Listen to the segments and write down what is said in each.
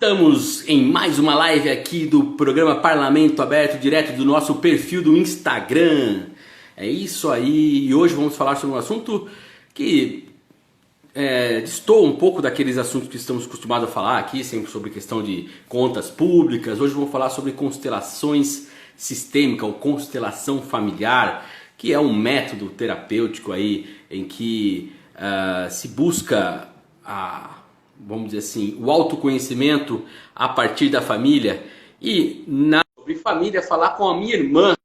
Estamos em mais uma live aqui do programa Parlamento Aberto, direto do nosso perfil do Instagram. É isso aí, e hoje vamos falar sobre um assunto que destoa um pouco daqueles assuntos que estamos acostumados a falar aqui, sempre sobre questão de contas públicas. Hoje vamos falar sobre constelações sistêmicas ou constelação familiar, que é um método terapêutico aí em que se busca vamos dizer assim, o autoconhecimento a partir da família. E sobre família, falar com a minha irmã.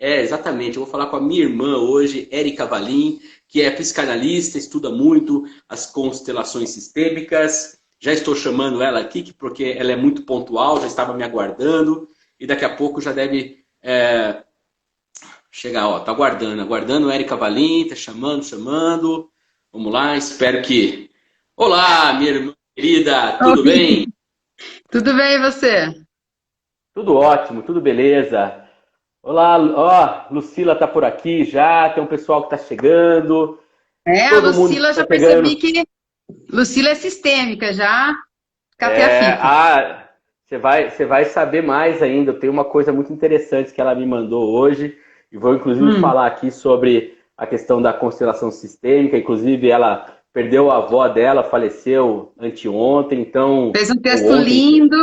Exatamente, eu vou falar com a minha irmã hoje, Érica Valim, que é psicanalista, estuda muito as constelações sistêmicas. Já estou chamando ela aqui, porque ela é muito pontual, já estava me aguardando, e daqui a pouco já deve chegar. Ó, tá aguardando, Érica Valim, tá chamando. Vamos lá, espero que... Olá, minha irmã querida, tudo bem? Tudo bem, e você? Tudo ótimo, tudo beleza. Olá, ó, Lucila tá por aqui já, tem um pessoal que tá chegando, A todo mundo que Lucila, tá já percebi chegando. que Lucila é sistêmica, já catei a É, ficha. você vai saber mais ainda. Tem uma coisa muito interessante que ela me mandou hoje, e vou inclusive Hum, falar aqui sobre a questão da constelação sistêmica. Inclusive, ela perdeu a avó dela, faleceu anteontem, então, fez um ou texto ontem. lindo.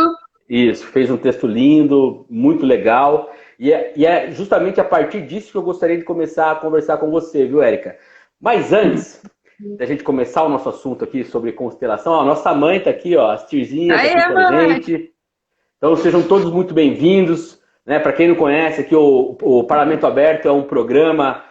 Isso, fez um texto lindo, muito legal. E é justamente a partir disso que eu gostaria de começar a conversar com você, viu, Érica? Mas antes da gente começar o nosso assunto aqui sobre constelação, ó, a nossa mãe está aqui, ó, as Tirzinhas Aí, aqui com a mãe! gente. Então sejam todos muito bem-vindos. Né? Para quem não conhece, aqui o Parlamento Aberto é um programa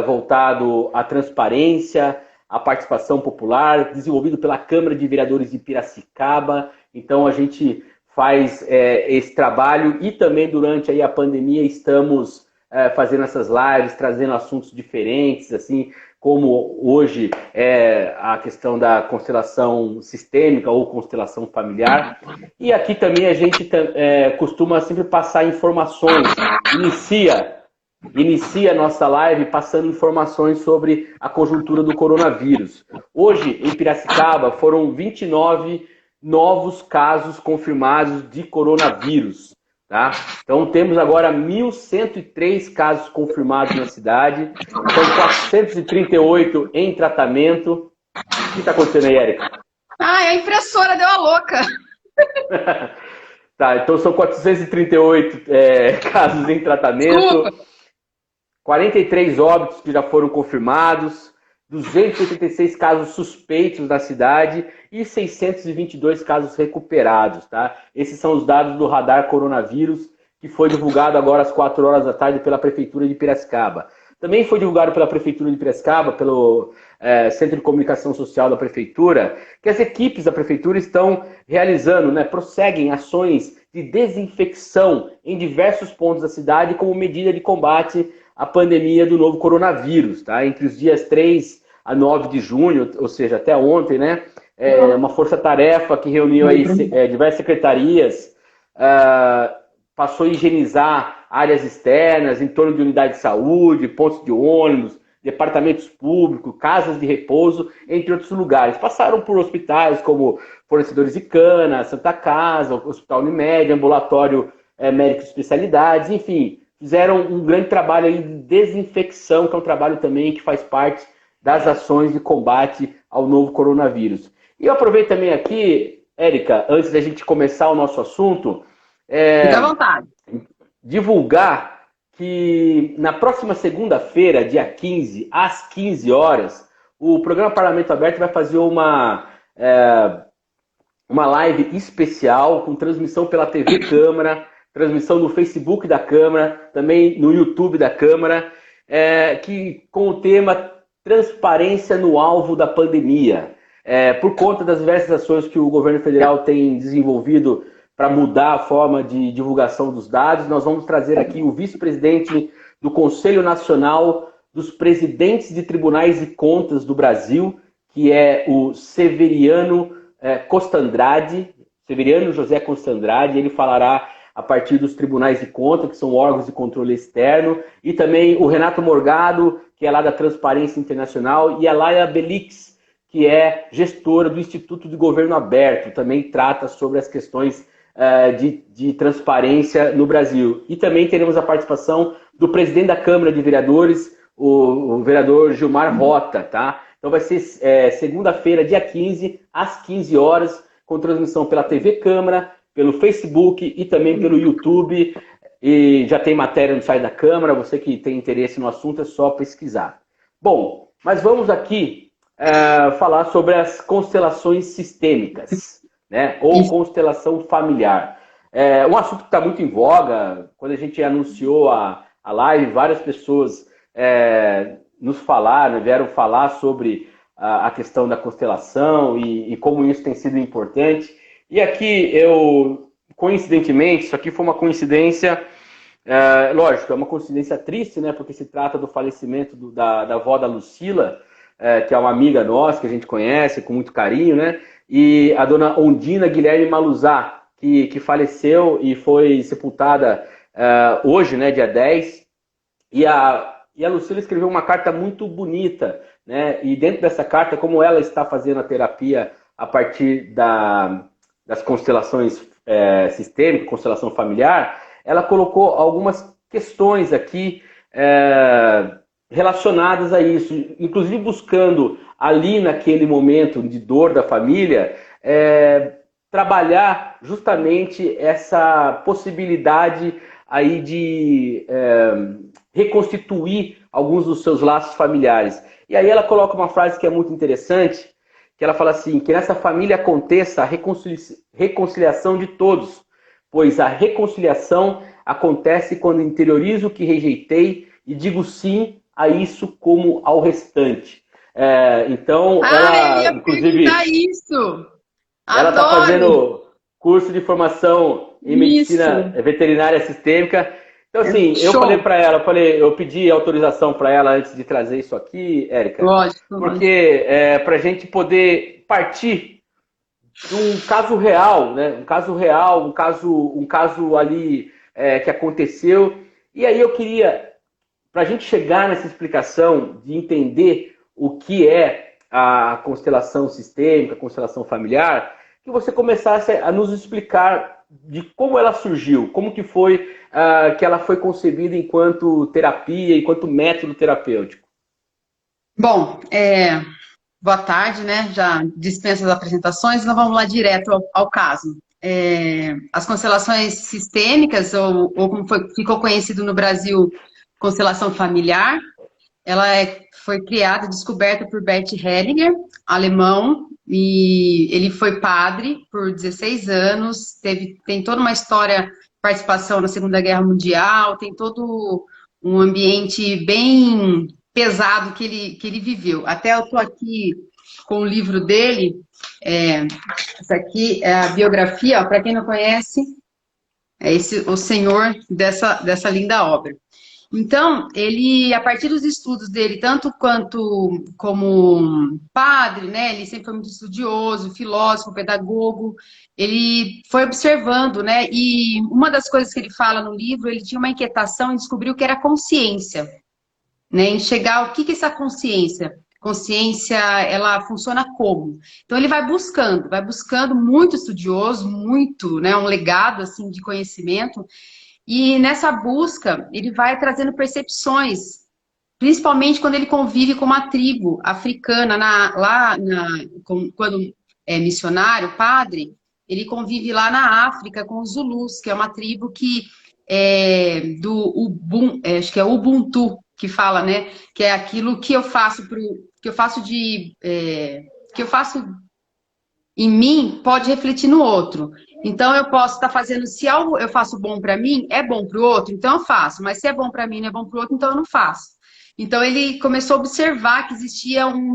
voltado à transparência, à participação popular, desenvolvido pela Câmara de Vereadores de Piracicaba. Então a gente faz esse trabalho e também durante aí a pandemia estamos fazendo essas lives, trazendo assuntos diferentes, assim, como hoje é a questão da constelação sistêmica ou constelação familiar. E aqui também a gente costuma sempre passar informações, inicia a nossa live passando informações sobre a conjuntura do coronavírus. Hoje, em Piracicaba, foram 29 novos casos confirmados de coronavírus. Tá? Então temos agora 1.103 casos confirmados na cidade, são 438 em tratamento. O que está acontecendo aí, Érica? A impressora deu a louca. Tá, então são 438 casos em Desculpa. tratamento, 43 óbitos que já foram confirmados, 286 casos suspeitos na cidade e 622 casos recuperados. Tá? Esses são os dados do radar coronavírus, que foi divulgado agora às 4 horas da tarde pela Prefeitura de Piracicaba. Também foi divulgado pela Prefeitura de Piracicaba, pelo Centro de Comunicação Social da Prefeitura, que as equipes da Prefeitura estão realizando, prosseguem ações de desinfecção em diversos pontos da cidade como medida de combate à pandemia do novo coronavírus. Tá? Entre os dias 3 a 9 de junho, ou seja, até ontem, uma força-tarefa que reuniu aí, diversas secretarias, passou a higienizar áreas externas, em torno de unidades de saúde, pontos de ônibus, departamentos públicos, casas de repouso, entre outros lugares. Passaram por hospitais como Fornecedores de Cana, Santa Casa, Hospital Unimed, Ambulatório Médico de Especialidades, enfim, fizeram um grande trabalho aí de desinfecção, que é um trabalho também que faz parte das ações de combate ao novo coronavírus. E eu aproveito também aqui, Érica, antes da gente começar o nosso assunto, Fica à vontade. divulgar que na próxima segunda-feira, dia 15, às 15 horas, o programa Parlamento Aberto vai fazer uma live especial com transmissão pela TV Câmara, transmissão no Facebook da Câmara, também no YouTube da Câmara, com o tema Transparência no Alvo da Pandemia. Por conta das diversas ações que o governo federal tem desenvolvido para mudar a forma de divulgação dos dados, nós vamos trazer aqui o vice-presidente do Conselho Nacional dos Presidentes de Tribunais de Contas do Brasil, que é o Severiano José Costandrade. Ele falará a partir dos tribunais de conta, que são órgãos de controle externo, e também o Renato Morgado, que é lá da Transparência Internacional, e a Laia Belix, que é gestora do Instituto de Governo Aberto, também trata sobre as questões de transparência no Brasil. E também teremos a participação do presidente da Câmara de Vereadores, o vereador Gilmar Rota, tá? Então vai ser segunda-feira, dia 15, às 15 horas, com transmissão pela TV Câmara, pelo Facebook e também pelo YouTube. E já tem matéria no site da Câmara, você que tem interesse no assunto é só pesquisar. Bom, mas vamos aqui falar sobre as constelações sistêmicas, né? Ou constelação familiar. Um assunto que está muito em voga. Quando a gente anunciou a live, várias pessoas nos falaram, vieram falar sobre a questão da constelação e como isso tem sido importante. E aqui coincidentemente, isso aqui foi uma coincidência, lógico, é uma coincidência triste, né? Porque se trata do falecimento da avó da Lucila, que é uma amiga nossa, que a gente conhece com muito carinho, né? E a dona Ondina Guilherme Maluzá, que faleceu e foi sepultada hoje, né, dia 10. E a Lucila escreveu uma carta muito bonita, né? E dentro dessa carta, como ela está fazendo a terapia a partir das constelações sistêmicas, constelação familiar, ela colocou algumas questões aqui relacionadas a isso, inclusive buscando ali naquele momento de dor da família, trabalhar justamente essa possibilidade aí de reconstituir alguns dos seus laços familiares. E aí ela coloca uma frase que é muito interessante, que ela fala assim, que nessa família aconteça a reconciliação de todos, pois a reconciliação acontece quando interiorizo o que rejeitei e digo sim a isso como ao restante. Então, ela, inclusive, isso. Ela está fazendo curso de formação em medicina veterinária sistêmica. Então, assim, eu falei para ela, eu pedi autorização para ela antes de trazer isso aqui, Érica. Lógico. Porque para a gente poder partir de um caso real, né? Um caso real, um caso ali que aconteceu. E aí eu queria, para a gente chegar nessa explicação de entender o que é a constelação sistêmica, a constelação familiar, que você começasse a nos explicar de como ela surgiu, como que foi que ela foi concebida enquanto terapia, enquanto método terapêutico. Bom, boa tarde, né? Já dispensa as apresentações, então vamos lá direto ao caso. As constelações sistêmicas, ou como ficou conhecido no Brasil, constelação familiar, ela foi criada, descoberta por Bert Hellinger, alemão, e ele foi padre por 16 anos, tem toda uma história, participação na Segunda Guerra Mundial, tem todo um ambiente bem pesado que ele viveu. Até eu estou aqui com o livro dele, essa aqui é a biografia, para quem não conhece, é o senhor dessa linda obra. Então, ele, a partir dos estudos dele, tanto como padre, né, ele sempre foi muito estudioso, filósofo, pedagogo, ele foi observando, né, e uma das coisas que ele fala no livro, ele tinha uma inquietação em descobrir o que era consciência, né, em chegar o que é essa consciência. Consciência, ela funciona como? Então, ele vai buscando muito estudioso, muito, né, um legado, assim, de conhecimento. E nessa busca, ele vai trazendo percepções, principalmente quando ele convive com uma tribo africana, quando é missionário, padre, ele convive lá na África com os Zulus, que é uma tribo que acho que é Ubuntu, que fala, né? Que é aquilo que eu faço em mim pode refletir no outro. Então, eu posso estar fazendo, se algo eu faço bom para mim, é bom para o outro, então eu faço. Mas se é bom para mim, não é bom para o outro, então eu não faço. Então, ele começou a observar que existia um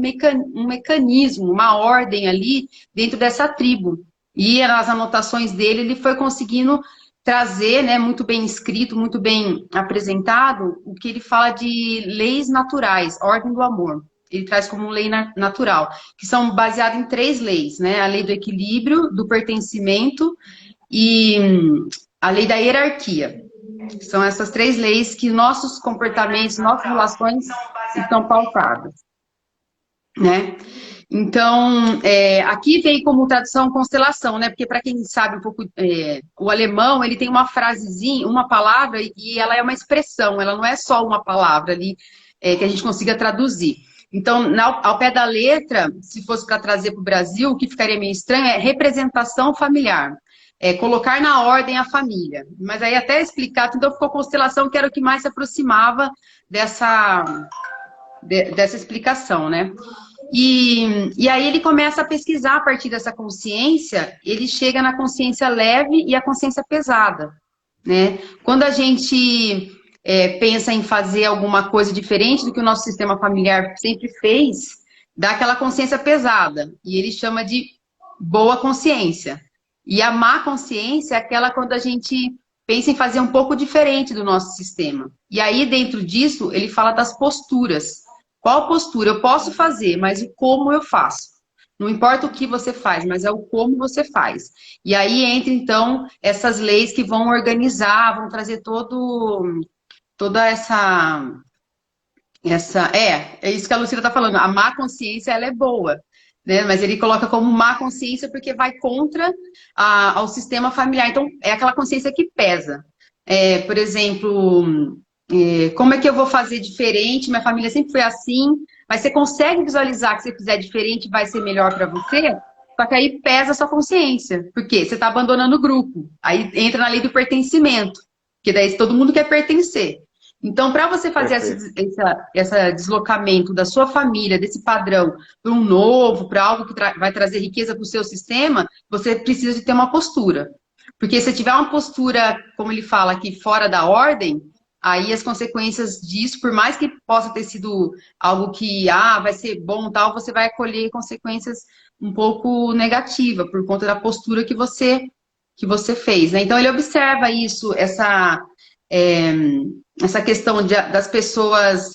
mecanismo, uma ordem ali dentro dessa tribo. E nas anotações dele, ele foi conseguindo trazer, né, muito bem escrito, muito bem apresentado, o que ele fala de leis naturais, ordem do amor. Ele traz como lei natural, que são baseadas em 3 leis, né? A lei do equilíbrio, do pertencimento e a lei da hierarquia. São essas 3 leis que nossos comportamentos, nossas relações estão pautadas, né? Então, aqui veio como tradução constelação, né? Porque para quem sabe um pouco, o alemão, ele tem uma frasezinha, uma palavra, e ela é uma expressão, ela não é só uma palavra ali que a gente consiga traduzir. Então, ao pé da letra, se fosse para trazer para o Brasil, o que ficaria meio estranho é representação familiar. Colocar na ordem a família. Mas aí até explicar, então ficou constelação, que era o que mais se aproximava dessa explicação, né? E aí ele começa a pesquisar a partir dessa consciência, ele chega na consciência leve e a consciência pesada, né? Quando a gente pensa em fazer alguma coisa diferente do que o nosso sistema familiar sempre fez, dá aquela consciência pesada, e ele chama de boa consciência. E a má consciência é aquela quando a gente pensa em fazer um pouco diferente do nosso sistema. E aí, dentro disso, ele fala das posturas. Qual postura eu posso fazer, mas o como eu faço. Não importa o que você faz, mas é o como você faz. E aí entra, então, essas leis que vão organizar, vão trazer toda é isso que a Lucila está falando. A má consciência, ela é boa, né? Mas ele coloca como má consciência porque vai contra ao sistema familiar. Então, é aquela consciência que pesa. Por exemplo, como é que eu vou fazer diferente? Minha família sempre foi assim, mas você consegue visualizar que se você fizer diferente vai ser melhor para você? Só que aí pesa a sua consciência. Por quê? Você está abandonando o grupo. Aí entra na lei do pertencimento, que daí todo mundo quer pertencer. Então, para você fazer esse deslocamento da sua família, desse padrão, para um novo, para algo que vai trazer riqueza para o seu sistema, você precisa de ter uma postura. Porque se tiver uma postura, como ele fala aqui, fora da ordem, aí as consequências disso, por mais que possa ter sido algo que vai ser bom tal, você vai colher consequências um pouco negativas, por conta da postura que você fez, né? Então, ele observa isso, essa questão das pessoas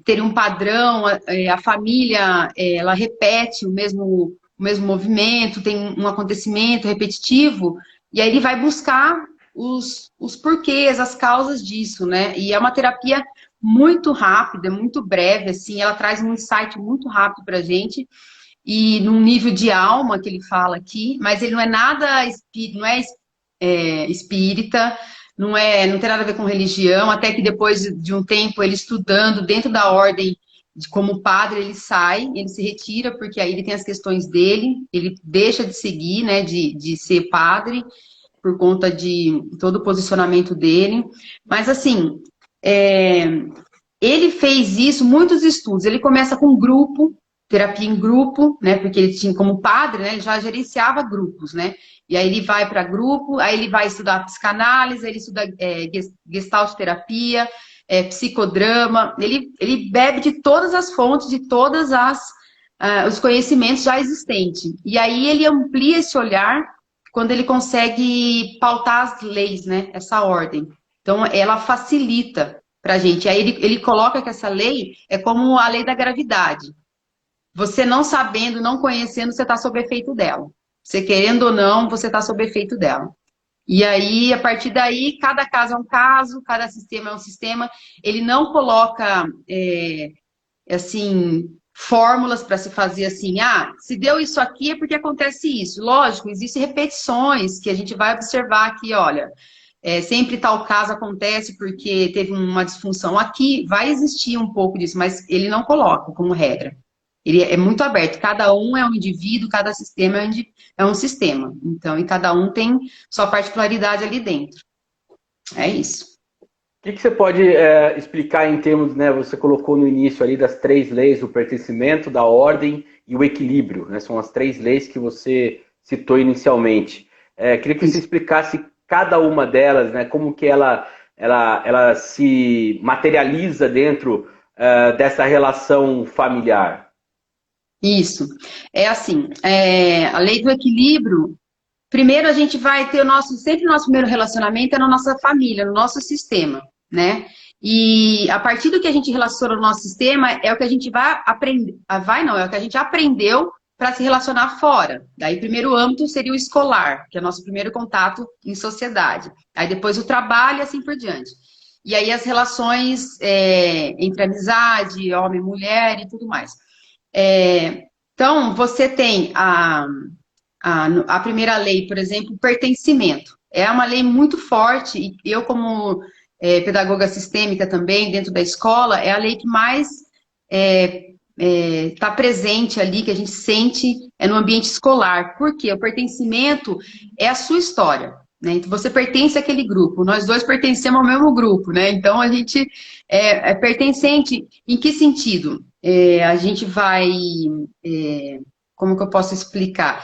terem um padrão, a família, ela repete o mesmo movimento, tem um acontecimento repetitivo, e aí ele vai buscar os porquês, as causas disso, né? E é uma terapia muito rápida, muito breve, assim, ela traz um insight muito rápido pra gente, e num nível de alma que ele fala aqui, mas ele não é nada não é espírita, não tem nada a ver com religião, até que depois de um tempo ele estudando dentro da ordem, como padre, ele sai, ele se retira, porque aí ele tem as questões dele, ele deixa de seguir, né, de ser padre, por conta de todo o posicionamento dele. Mas assim, ele fez isso, muitos estudos, ele começa com grupo, terapia em grupo, né, porque ele tinha como padre, né, ele já gerenciava grupos, né, e aí ele vai para grupo, aí ele vai estudar psicanálise, ele estuda gestalt terapia, psicodrama, ele bebe de todas as fontes, de todas os conhecimentos já existentes. E aí ele amplia esse olhar quando ele consegue pautar as leis, né, essa ordem. Então, ela facilita para a gente. Aí ele coloca que essa lei é como a lei da gravidade. Você não sabendo, não conhecendo, você está sob efeito dela. Você querendo ou não, você está sob efeito dela. E aí, a partir daí, cada caso é um caso, cada sistema é um sistema. Ele não coloca, assim, fórmulas para se fazer assim, se deu isso aqui é porque acontece isso. Lógico, existem repetições que a gente vai observar aqui, olha, sempre tal caso acontece porque teve uma disfunção. Aqui vai existir um pouco disso, mas ele não coloca como regra. Ele é muito aberto, cada um é um indivíduo, cada sistema é um sistema. Então, e cada um tem sua particularidade ali dentro. É isso. O que você pode explicar em termos, né, você colocou no início ali das 3 leis, o pertencimento, da ordem e o equilíbrio, né? São as 3 leis que você citou inicialmente. Queria que você explicasse cada uma delas, né, como que ela se materializa dentro dessa relação familiar. Isso. É assim, a lei do equilíbrio, primeiro a gente vai ter sempre o nosso primeiro relacionamento é na nossa família, no nosso sistema, né? E a partir do que a gente relaciona no nosso sistema, é o que a gente vai aprender, é o que a gente aprendeu para se relacionar fora. Daí, o primeiro âmbito seria o escolar, que é o nosso primeiro contato em sociedade. Aí depois o trabalho e assim por diante. E aí as relações entre amizade, homem e mulher e tudo mais. Então, você tem a primeira lei, por exemplo, pertencimento. É uma lei muito forte, e eu, como pedagoga sistêmica também, dentro da escola, é a lei que mais está presente ali, que a gente sente no ambiente escolar. Por quê? O pertencimento é a sua história. Né? Então, você pertence àquele grupo, nós dois pertencemos ao mesmo grupo, né? Então a gente é pertencente. Em que sentido? A gente vai. Como que eu posso explicar?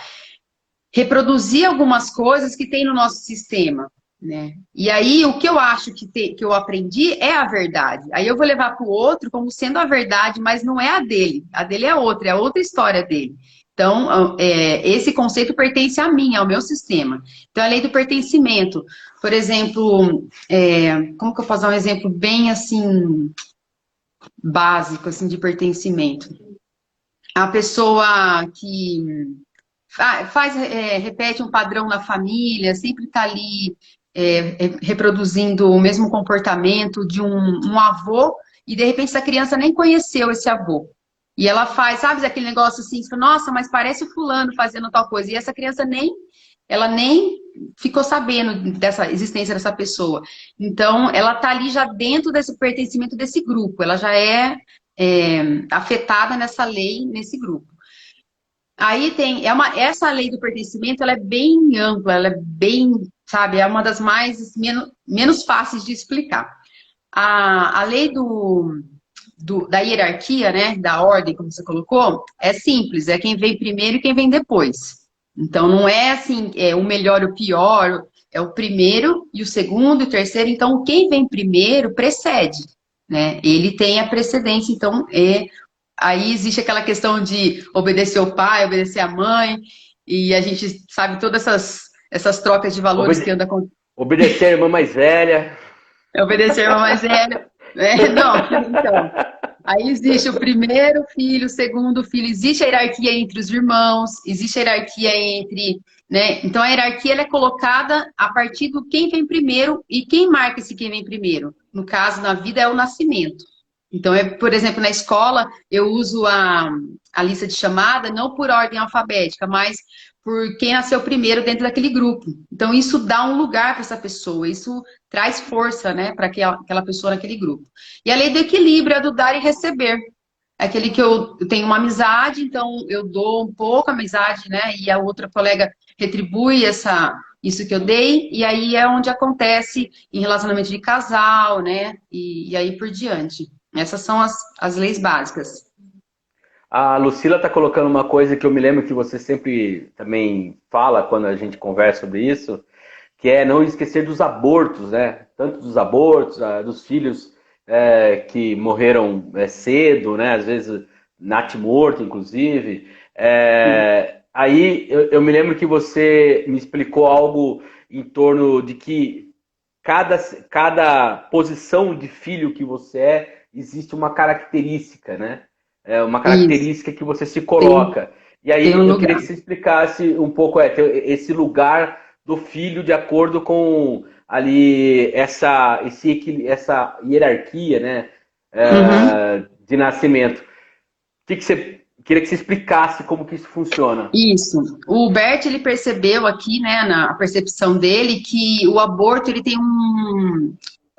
Reproduzir algumas coisas que tem no nosso sistema, né? E aí, o que eu acho que eu aprendi é a verdade. Aí eu vou levar para o outro como sendo a verdade, mas não é a dele. A dele é a outra história dele. Então, esse conceito pertence a mim, ao meu sistema. Então, a lei do pertencimento. Por exemplo, como que eu posso dar um exemplo bem, assim, básico, assim, de pertencimento? A pessoa que repete um padrão na família, sempre está ali reproduzindo o mesmo comportamento de um avô, e de repente essa criança nem conheceu esse avô. E ela faz, sabe, aquele negócio assim, você fala, nossa, mas parece o fulano fazendo tal coisa. E essa criança ela nem ficou sabendo dessa existência dessa pessoa. Então, ela está ali já dentro desse pertencimento desse grupo, ela já é afetada nessa lei, nesse grupo. Aí tem, essa lei do pertencimento, ela é bem ampla, ela é bem, sabe, é uma das menos fáceis de explicar. A lei da hierarquia, né, da ordem, como você colocou, é simples, é quem vem primeiro e quem vem depois. Então, não é assim, o melhor e o pior, é o primeiro e o segundo e o terceiro. Então, quem vem primeiro precede, né? Ele tem a precedência, então, aí existe aquela questão de obedecer o pai, obedecer a mãe, e a gente sabe todas essas trocas de valores que anda com... Obedecer a irmã mais velha. Obedecer a irmã mais velha. Não, então... Aí existe o primeiro filho, o segundo filho, existe a hierarquia entre os irmãos, existe a hierarquia entre... Né? Então a hierarquia ela é colocada a partir do quem vem primeiro, e quem marca esse quem vem primeiro? No caso, na vida, é o nascimento. Então, por exemplo, na escola, eu uso a lista de chamada não por ordem alfabética, mas por quem nasceu primeiro dentro daquele grupo. Então, isso dá um lugar para essa pessoa, isso traz força, né, para aquela pessoa naquele grupo. E a lei do equilíbrio é do dar e receber. É aquele que eu tenho uma amizade, então eu dou um pouco a amizade, né, e a outra colega retribui isso que eu dei, e aí é onde acontece em relacionamento de casal, né, e aí por diante. Essas são as leis básicas. A Lucila está colocando uma coisa que eu me lembro que você sempre também fala quando a gente conversa sobre isso, que é não esquecer dos abortos, né? Tanto dos abortos, dos filhos que morreram cedo, né? Às vezes natimorto, inclusive. Aí eu me lembro que você me explicou algo em torno de que cada posição de filho que você existe uma característica, né? Uma característica Isso. que você se coloca. E aí eu queria Lugar. que você explicasse um pouco esse lugar do filho de acordo com ali essa hierarquia, né? De nascimento. Queria que você explicasse como que isso funciona. Isso. O Bert, ele percebeu aqui, né, na percepção dele, que o aborto, ele tem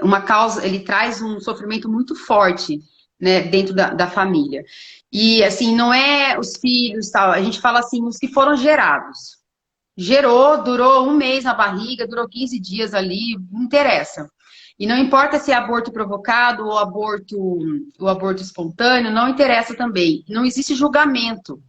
uma causa, ele traz um sofrimento muito forte, né, dentro da família. E, assim, não é os filhos, tal, a gente fala assim, os que foram gerados. Gerou, durou um mês na barriga, durou 15 dias ali, não interessa. E não importa se é aborto provocado ou aborto espontâneo, não interessa também. Não existe julgamento.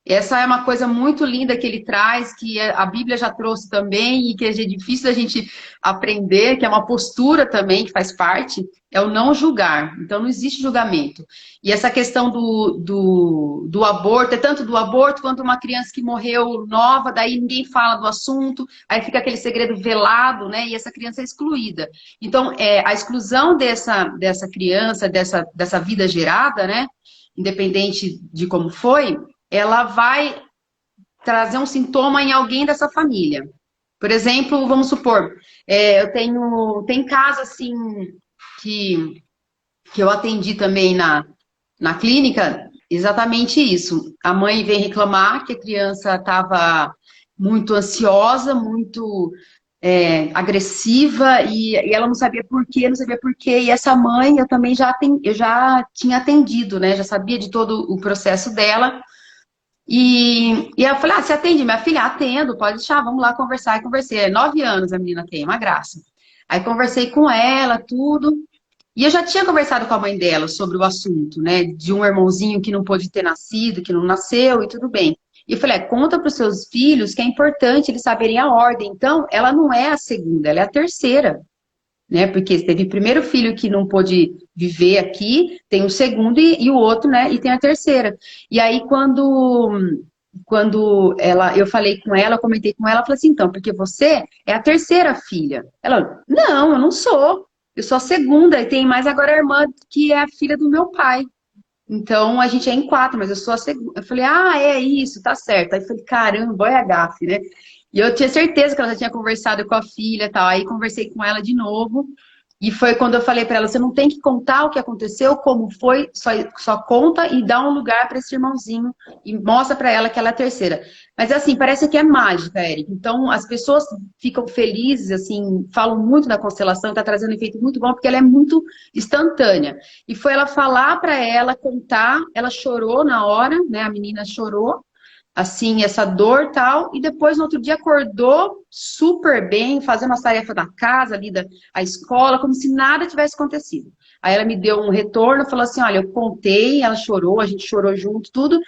Essa é uma coisa muito linda que ele traz, que a Bíblia já trouxe também, e que é difícil da gente aprender, que é uma postura também que faz parte, é o não julgar. Então, não existe julgamento. E essa questão do aborto, é tanto do aborto quanto uma criança que morreu nova, daí ninguém fala do assunto, aí fica aquele segredo velado, né? E essa criança é excluída. Então, a exclusão dessa criança, dessa vida gerada, né? Independente de como foi, ela vai trazer um sintoma em alguém dessa família. Por exemplo, vamos supor, tem casos assim que eu atendi também na clínica, Exatamente isso. A mãe vem reclamar que a criança estava muito ansiosa, muito agressiva, e ela não sabia por quê, não sabia por quê. E essa mãe eu também eu já tinha atendido, né? Já sabia de todo o processo dela. E eu falei, você atende minha filha? Atendo, pode deixar, vamos lá conversar. E conversei. 9 anos a menina tem, uma graça. Aí conversei com ela, tudo. E eu já tinha conversado com a mãe dela sobre o assunto, né? De um irmãozinho que não pôde ter nascido, que não nasceu e tudo bem. E eu falei, conta para os seus filhos que é importante eles saberem a ordem. Então, ela não é a segunda, ela é a terceira, né? Porque teve o primeiro filho que não pôde viver aqui, tem o segundo e o outro, né? E tem a terceira. E aí, quando eu falei com ela, eu comentei com ela, eu falei assim, então, porque você é a terceira filha. Ela, não, eu não sou. Eu sou a segunda, e tem mais agora a irmã que é a filha do meu pai. Então, a gente é em 4, mas eu sou a segunda. Eu falei, é isso, tá certo. Aí eu falei, caramba, olha a gafe, né? E eu tinha certeza que ela já tinha conversado com a filha e tal. Aí conversei com ela de novo. E foi quando eu falei para ela, você não tem que contar o que aconteceu, como foi, só conta e dá um lugar para esse irmãozinho e mostra para ela que ela é a terceira. Mas assim, parece que é mágica, Eric. Então, as pessoas ficam felizes, assim, falam muito da constelação, está trazendo um efeito muito bom, porque ela é muito instantânea. E foi ela falar para ela, contar, ela chorou na hora, né? A menina chorou, assim, essa dor tal, e depois no outro dia acordou super bem, fazendo as tarefas da casa, ali da a escola, como se nada tivesse acontecido. Aí ela me deu um retorno, falou assim, olha, eu contei, ela chorou, a gente chorou junto, tudo,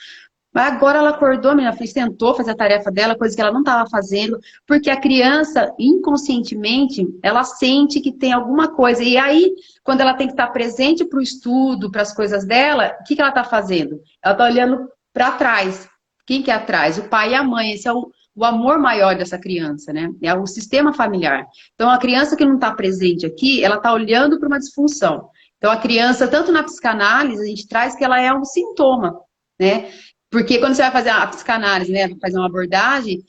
mas agora ela acordou, menina, tentou fazer a tarefa dela, coisa que ela não estava fazendo, porque a criança, inconscientemente, ela sente que tem alguma coisa, e aí, quando ela tem que estar presente para o estudo, para as coisas dela, o que, que ela está fazendo? Ela está olhando para trás. Quem que é atrás? O pai e a mãe. Esse é o amor maior dessa criança, né? É o sistema familiar. Então, a criança que não está presente aqui, ela está olhando para uma disfunção. Então, a criança, tanto na psicanálise, a gente traz que ela é um sintoma, né? Porque quando você vai fazer a psicanálise, né? Fazer uma abordagem,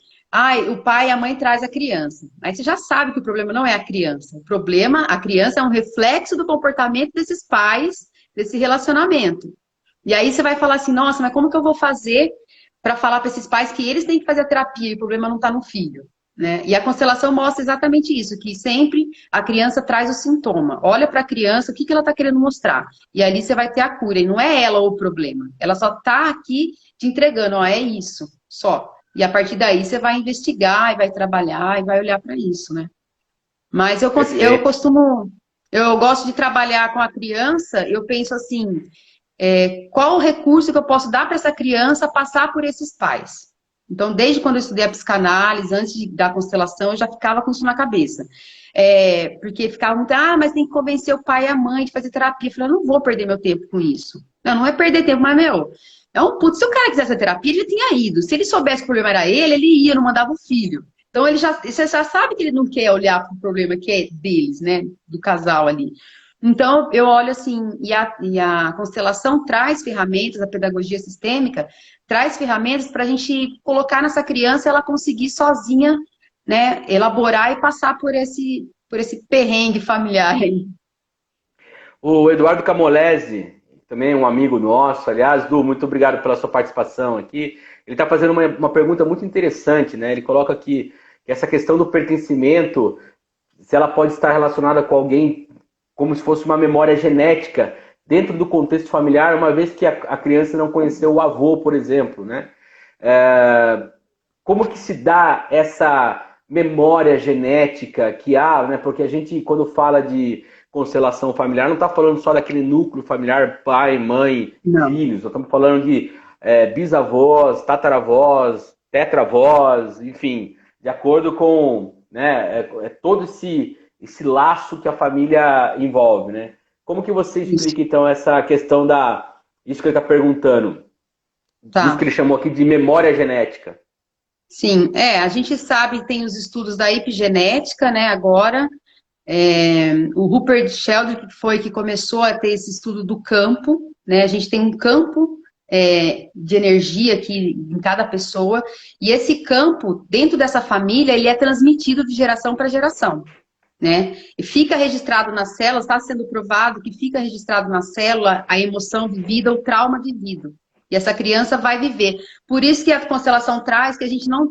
o pai e a mãe traz a criança. Aí você já sabe que o problema não é a criança. O problema, a criança é um reflexo do comportamento desses pais, desse relacionamento. E aí você vai falar assim, nossa, mas como que eu vou fazer para falar para esses pais que eles têm que fazer a terapia e o problema não está no filho, né? E a constelação mostra exatamente isso, que sempre a criança traz o sintoma. Olha para a criança, o que, que ela está querendo mostrar. E ali você vai ter a cura. E não é ela o problema. Ela só está aqui te entregando, é isso, só. E a partir daí você vai investigar e vai trabalhar e vai olhar para isso, né? Mas eu costumo, eu gosto de trabalhar com a criança, eu penso assim, qual o recurso que eu posso dar para essa criança passar por esses pais? Então, desde quando eu estudei a psicanálise, antes da constelação, eu já ficava com isso na cabeça. Porque ficava muito, mas tem que convencer o pai e a mãe de fazer terapia. Eu falei, eu não vou perder meu tempo com isso. Não é perder tempo, mas, se o cara quisesse a terapia, ele já tinha ido. Se ele soubesse que o problema era ele ia, não mandava o filho. Então, você já sabe que ele não quer olhar para o problema que é deles, né? Do casal ali. Então, eu olho assim, e a constelação traz ferramentas, a pedagogia sistêmica traz ferramentas para a gente colocar nessa criança ela conseguir sozinha, né, elaborar e passar por esse perrengue familiar aí. O Eduardo Camolese, também um amigo nosso, aliás, Du, muito obrigado pela sua participação aqui. Ele está fazendo uma pergunta muito interessante, né? Ele coloca aqui que essa questão do pertencimento, se ela pode estar relacionada com alguém como se fosse uma memória genética dentro do contexto familiar, uma vez que a criança não conheceu o avô, por exemplo, né? Como que se dá essa memória genética que há, né? Porque a gente, quando fala de constelação familiar, não está falando só daquele núcleo familiar, pai, mãe, Não. filhos. Nós estamos falando de bisavós, tataravós, tetravós, enfim, de acordo com, né, todo esse laço que a família envolve, né? Como que você explica, então, essa questão isso que ele está perguntando, isso que ele chamou aqui de memória genética? Sim, a gente sabe, tem os estudos da epigenética, né, agora, o Rupert Sheldrake que começou a ter esse estudo do campo, né, a gente tem um campo de energia aqui em cada pessoa, e esse campo, dentro dessa família, ele é transmitido de geração para geração, né? E fica registrado nas células, está sendo provado que fica registrado na célula a emoção vivida, o trauma vivido. E essa criança vai viver. Por isso que a constelação traz que a gente não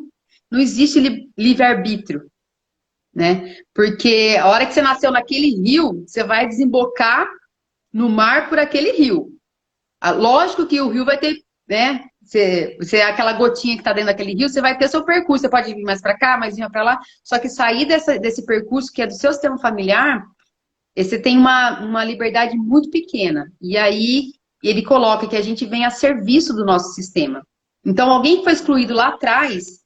existe livre-arbítrio, né? Porque a hora que você nasceu naquele rio, você vai desembocar no mar por aquele rio. Lógico que o rio vai ter, né? Você é aquela gotinha que está dentro daquele rio, você vai ter seu percurso. Você pode vir mais para cá, mais vir para lá. Só que sair desse percurso que é do seu sistema familiar, você tem uma liberdade muito pequena. E aí ele coloca que a gente vem a serviço do nosso sistema. Então, alguém que foi excluído lá atrás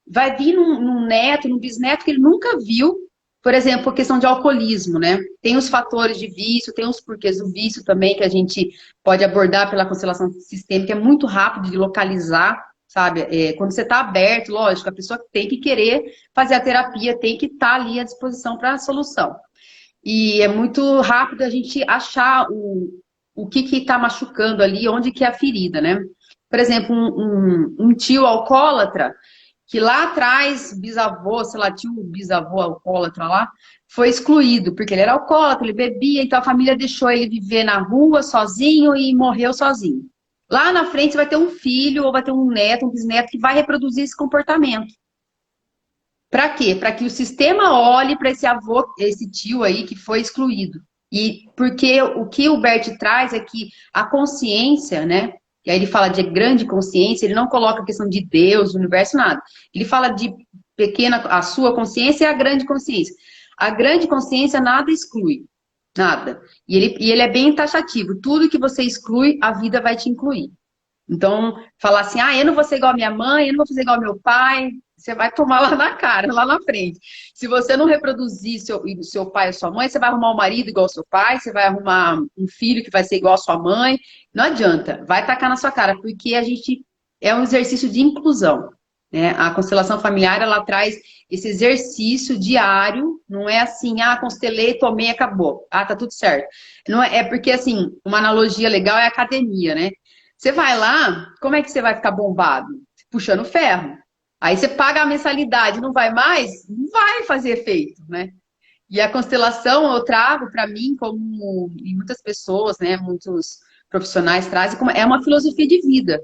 vai vir num neto, num bisneto que ele nunca viu. Por exemplo, a questão de alcoolismo, né? Tem os fatores de vício, tem os porquês do vício também, que a gente pode abordar pela constelação sistêmica, é muito rápido de localizar, sabe? Quando você está aberto, lógico, a pessoa tem que querer fazer a terapia, tem que estar ali à disposição para a solução. E é muito rápido a gente achar o que está machucando ali, onde que é a ferida, né? Por exemplo, um tio alcoólatra, que lá atrás, bisavô, sei lá, tio bisavô alcoólatra lá, foi excluído, porque ele era alcoólatra, ele bebia, então a família deixou ele viver na rua sozinho e morreu sozinho. Lá na frente você vai ter um filho, ou vai ter um neto, um bisneto, que vai reproduzir esse comportamento. Para quê? Para que o sistema olhe para esse avô, esse tio aí que foi excluído. E porque o que o Bert traz é que a consciência, né? E aí ele fala de grande consciência, ele não coloca a questão de Deus, do universo, nada. Ele fala de pequena, a sua consciência e a grande consciência. A grande consciência nada exclui, nada. E ele é bem taxativo. Tudo que você exclui, a vida vai te incluir. Então, falar assim, eu não vou ser igual a minha mãe, eu não vou fazer igual ao meu pai, você vai tomar lá na cara, lá na frente. Se você não reproduzir seu pai ou sua mãe, você vai arrumar um marido igual ao seu pai, você vai arrumar um filho que vai ser igual à sua mãe. Não adianta, vai tacar na sua cara, porque a gente é um exercício de inclusão, né? A constelação familiar, ela traz esse exercício diário, não é assim, constelei, tomei, acabou. Tá tudo certo. Não é porque, assim, uma analogia legal é a academia, né? Você vai lá, como é que você vai ficar bombado? Puxando ferro. Aí você paga a mensalidade, não vai mais? Não vai fazer efeito, né? E a constelação eu trago para mim, como e muitas pessoas, né, muitos profissionais trazem, como é uma filosofia de vida.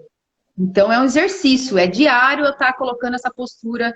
Então é um exercício, é diário eu estar colocando essa postura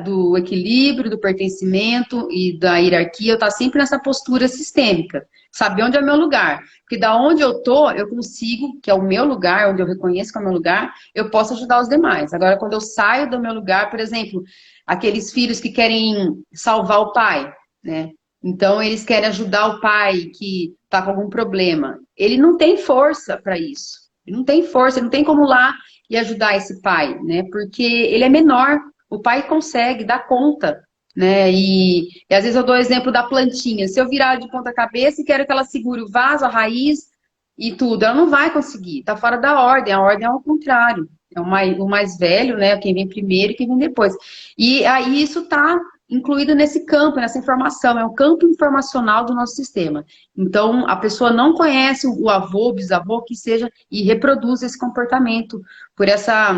do equilíbrio, do pertencimento e da hierarquia, eu estar sempre nessa postura sistêmica, saber onde é o meu lugar. Porque da onde eu tô, eu consigo, que é o meu lugar, onde eu reconheço que é o meu lugar, eu posso ajudar os demais. Agora, quando eu saio do meu lugar, por exemplo, aqueles filhos que querem salvar o pai, né? Então, eles querem ajudar o pai que está com algum problema. Ele não tem força para isso. Ele não tem força, ele não tem como ir lá e ajudar esse pai, né? Porque ele é menor, o pai consegue, dá conta, né? E às vezes eu dou o exemplo da plantinha. Se eu virar de ponta cabeça e quero que ela segure o vaso, a raiz e tudo, ela não vai conseguir, tá fora da ordem. A ordem é ao contrário. É o mais velho, né? Quem vem primeiro e quem vem depois. E aí isso tá incluído nesse campo, nessa informação, é um campo informacional do nosso sistema. Então, a pessoa não conhece o avô, o bisavô, que seja, e reproduz esse comportamento por essa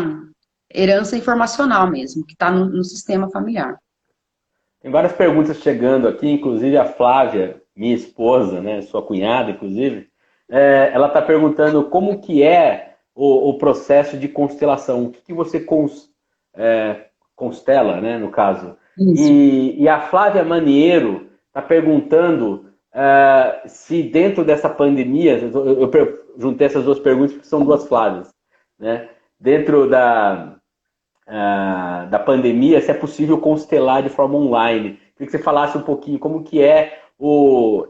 herança informacional mesmo, que está no sistema familiar. Tem várias perguntas chegando aqui, inclusive a Flávia, minha esposa, né, sua cunhada, inclusive, ela está perguntando como que é o processo de constelação, o que você constela, né, no caso. E a Flávia Maniero está perguntando se dentro dessa pandemia, eu juntei essas duas perguntas porque são duas Flávias, né? Dentro da pandemia, se é possível constelar de forma online. Queria que você falasse um pouquinho como que é o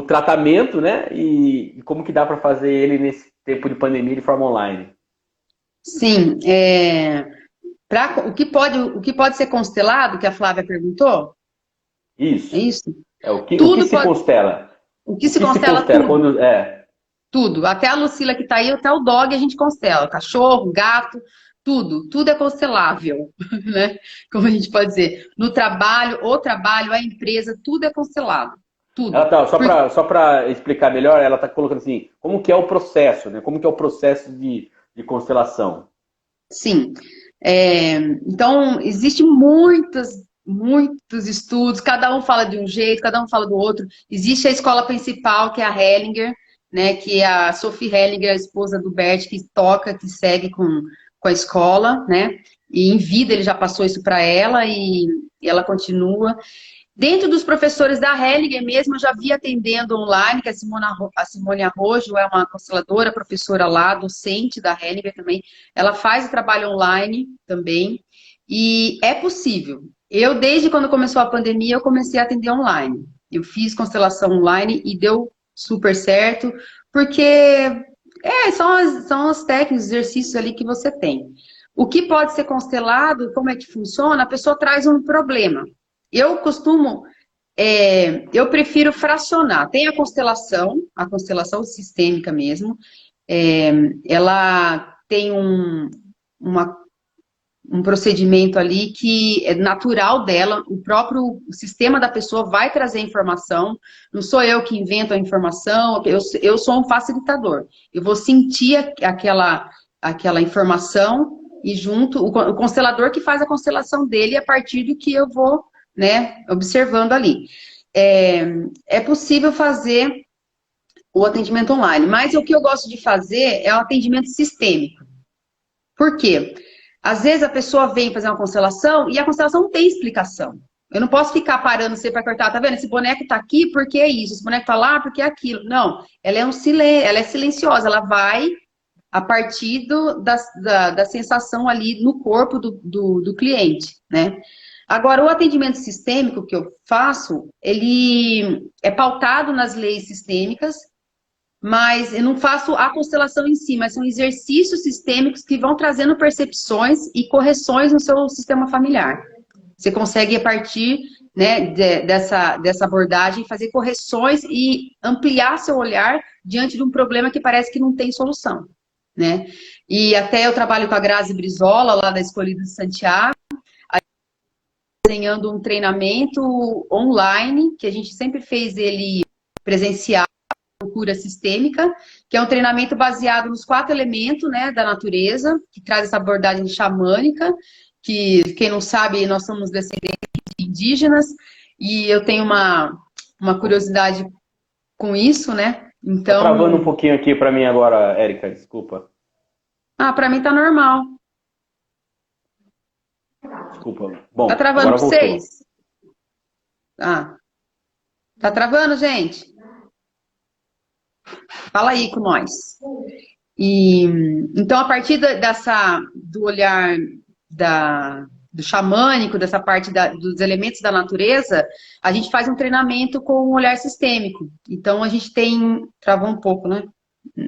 tratamento, né? E como que dá para fazer ele nesse tempo de pandemia de forma online. Sim, o que pode ser constelado, que a Flávia perguntou? Isso. É isso? O que se constela? O que se constela tudo. Quando, Tudo. Até a Lucila que está aí, até o dog a gente constela. Cachorro, gato, tudo. Tudo é constelável, né? Como a gente pode dizer. No trabalho, a empresa, tudo é constelado. Tudo. Só para explicar melhor, ela está colocando assim, como que é o processo, né? Como que é o processo de constelação? Sim. Então, existem muitos estudos, cada um fala de um jeito, cada um fala do outro. Existe a escola principal, que é a Hellinger, né, que é a Sophie Hellinger, a esposa do Bert, que toca, que segue com a escola, né, e em vida ele já passou isso para ela e ela continua. Dentro dos professores da Hellinger mesmo, eu já vi atendendo online, que a Simone Arrojo é uma consteladora, professora lá, docente da Hellinger também. Ela faz o trabalho online também. E é possível. Eu, desde quando começou a pandemia, eu comecei a atender online. Eu fiz constelação online e deu super certo, porque são as técnicas, exercícios ali que você tem. O que pode ser constelado, como é que funciona? A pessoa traz um problema. Eu costumo, eu prefiro fracionar. Tem a constelação sistêmica mesmo. Ela tem um procedimento ali que é natural dela, o próprio sistema da pessoa vai trazer informação, não sou eu que invento a informação, eu sou um facilitador. Eu vou sentir aquela informação e junto, o constelador que faz a constelação dele a partir do que eu vou, né, observando ali. É possível fazer o atendimento online, mas o que eu gosto de fazer é o atendimento sistêmico. Por quê? Às vezes a pessoa vem fazer uma constelação e a constelação não tem explicação. Eu não posso ficar parando você para cortar, tá vendo? Esse boneco tá aqui porque é isso, esse boneco tá lá porque é aquilo. Não, ela é silenciosa, ela vai a partir da sensação ali no corpo do cliente, né? Agora, o atendimento sistêmico que eu faço, ele é pautado nas leis sistêmicas, mas eu não faço a constelação em si, mas são exercícios sistêmicos que vão trazendo percepções e correções no seu sistema familiar. Você consegue, a partir, né, dessa abordagem, fazer correções e ampliar seu olhar diante de um problema que parece que não tem solução, né? E até eu trabalho com a Grazi Brizola, lá da Escolhida de Santiago, desenhando um treinamento online, que a gente sempre fez ele presencial, cura sistêmica, que é um treinamento baseado nos 4 elementos, né, da natureza, que traz essa abordagem xamânica, que, quem não sabe, nós somos descendentes de indígenas, e eu tenho uma curiosidade com isso, né? Então... Tá travando um pouquinho aqui para mim agora, Érica, desculpa. Para mim tá normal. Desculpa. Bom, tá travando para vocês? Tá travando, gente? Fala aí com nós. Então, a partir do olhar do xamânico, dessa parte dos elementos da natureza, a gente faz um treinamento com um olhar sistêmico. Então, a gente tem... Travou um pouco, né?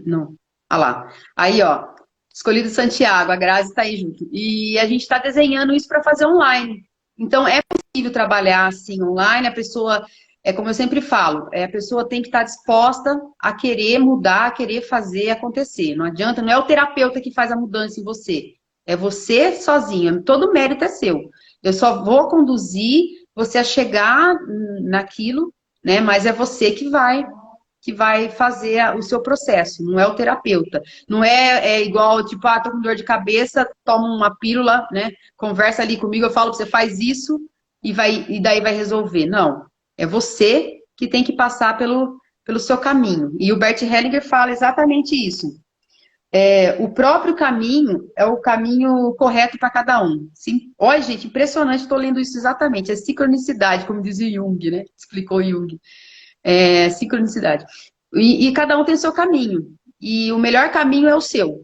Não. Lá. Aí, ó. Escolhido Santiago, a Grazi está aí junto. E a gente está desenhando isso para fazer online. Então, é possível trabalhar assim online, a pessoa... como eu sempre falo, a pessoa tem que estar disposta a querer mudar, a querer fazer acontecer. Não adianta, não é o terapeuta que faz a mudança em você. É você sozinho, todo mérito é seu. Eu só vou conduzir você a chegar naquilo, né? Mas é você que vai fazer o seu processo, não é o terapeuta. Não é igual, tipo, tô com dor de cabeça, toma uma pílula, né? Conversa ali comigo, eu falo, você faz isso e daí vai resolver. Não. É você que tem que passar pelo seu caminho. E o Bert Hellinger fala exatamente isso. O próprio caminho é o caminho correto para cada um. Sim? Olha, gente, impressionante, estou lendo isso exatamente. É sincronicidade, como dizia Jung, né? Explicou Jung. Sincronicidade. E cada um tem o seu caminho. E o melhor caminho é o seu,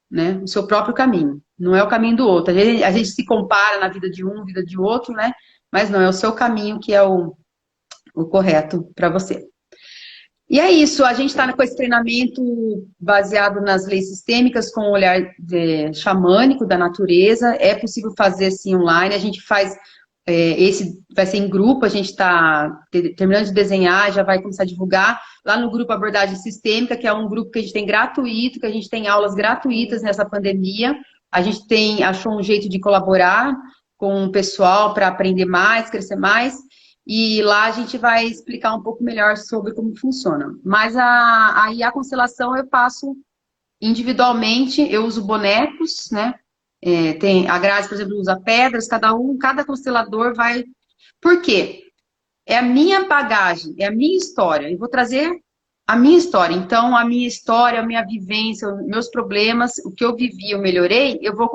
né? O seu próprio caminho. Não é o caminho do outro. A gente se compara na vida de um, vida de outro, né? Mas não, é o seu caminho que é o correto para você. E é isso, a gente está com esse treinamento baseado nas leis sistêmicas, com o olhar xamânico da natureza. É possível fazer assim online, a gente faz, esse vai ser em grupo, a gente está terminando de desenhar, já vai começar a divulgar. Lá no grupo Abordagem Sistêmica, que é um grupo que a gente tem gratuito, que a gente tem aulas gratuitas nessa pandemia. A gente achou um jeito de colaborar com o pessoal para aprender mais, crescer mais. E lá a gente vai explicar um pouco melhor sobre como funciona. Mas aí a constelação eu faço individualmente, eu uso bonecos, né? Tem a Grazi, por exemplo, usa pedras, cada constelador vai... Por quê? É a minha bagagem, é a minha história. Eu vou trazer a minha história. Então, a minha história, a minha vivência, os meus problemas, o que eu vivi, eu melhorei, eu vou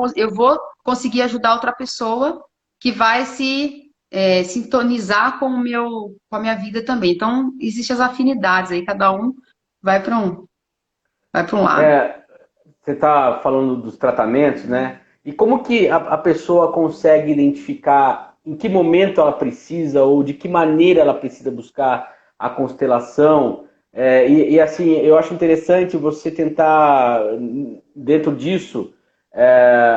conseguir ajudar outra pessoa que vai se sintonizar com com a minha vida também. Então, existem as afinidades aí, cada um vai para vai para um lado. É, você está falando dos tratamentos, né? E como que a pessoa consegue identificar em que momento ela precisa ou de que maneira ela precisa buscar a constelação? Assim, eu acho interessante você tentar, dentro disso,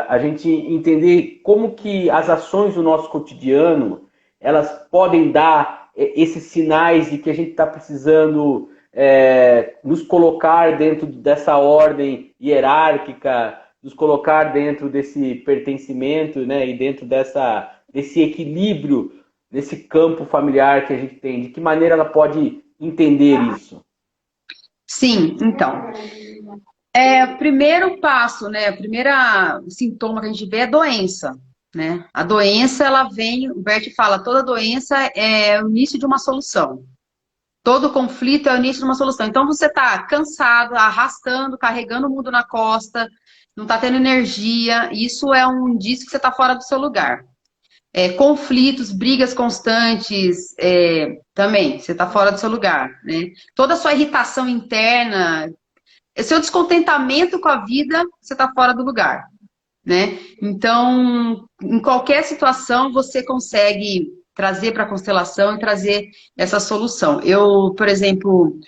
a gente entender como que as ações do nosso cotidiano, elas podem dar esses sinais de que a gente está precisando nos colocar dentro dessa ordem hierárquica, nos colocar dentro desse pertencimento, né, e dentro desse equilíbrio, desse campo familiar que a gente tem. De que maneira ela pode entender isso? Sim, então. Primeiro passo, né? O primeiro sintoma que a gente vê é doença, né? A doença, ela vem, o Bert fala, toda doença é o início de uma solução. Todo conflito é o início de uma solução. Então, você está cansado, arrastando, carregando o mundo na costa, não está tendo energia, isso é um indício que você está fora do seu lugar. Conflitos, brigas constantes, também, você está fora do seu lugar, né? Toda a sua irritação interna, seu descontentamento com a vida, você está fora do lugar, né? Então, em qualquer situação, você consegue trazer para a constelação e trazer essa solução. Eu, por exemplo,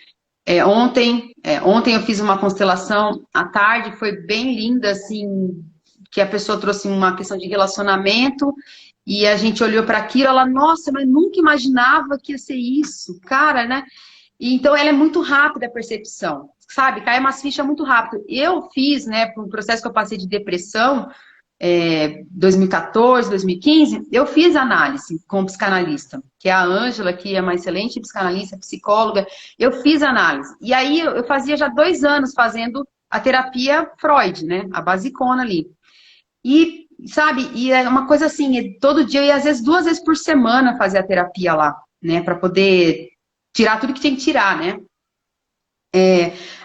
ontem eu fiz uma constelação à tarde, foi bem linda, assim, que a pessoa trouxe uma questão de relacionamento e a gente olhou para aquilo, ela, nossa, mas nunca imaginava que ia ser isso, cara, né? E, então, ela é muito rápida a percepção, sabe? Cai umas fichas muito rápido. Eu fiz, né, por um processo que eu passei de depressão, 2014, 2015, eu fiz análise com um psicanalista, que é a Ângela, que é uma excelente psicanalista, psicóloga. Eu fiz análise. E aí, eu fazia já 2 anos fazendo a terapia Freud, né? A basicona ali. E, sabe, e é uma coisa assim, todo dia, e às vezes 2 vezes por semana fazer a terapia lá, né? Para poder tirar tudo que tem que tirar, né?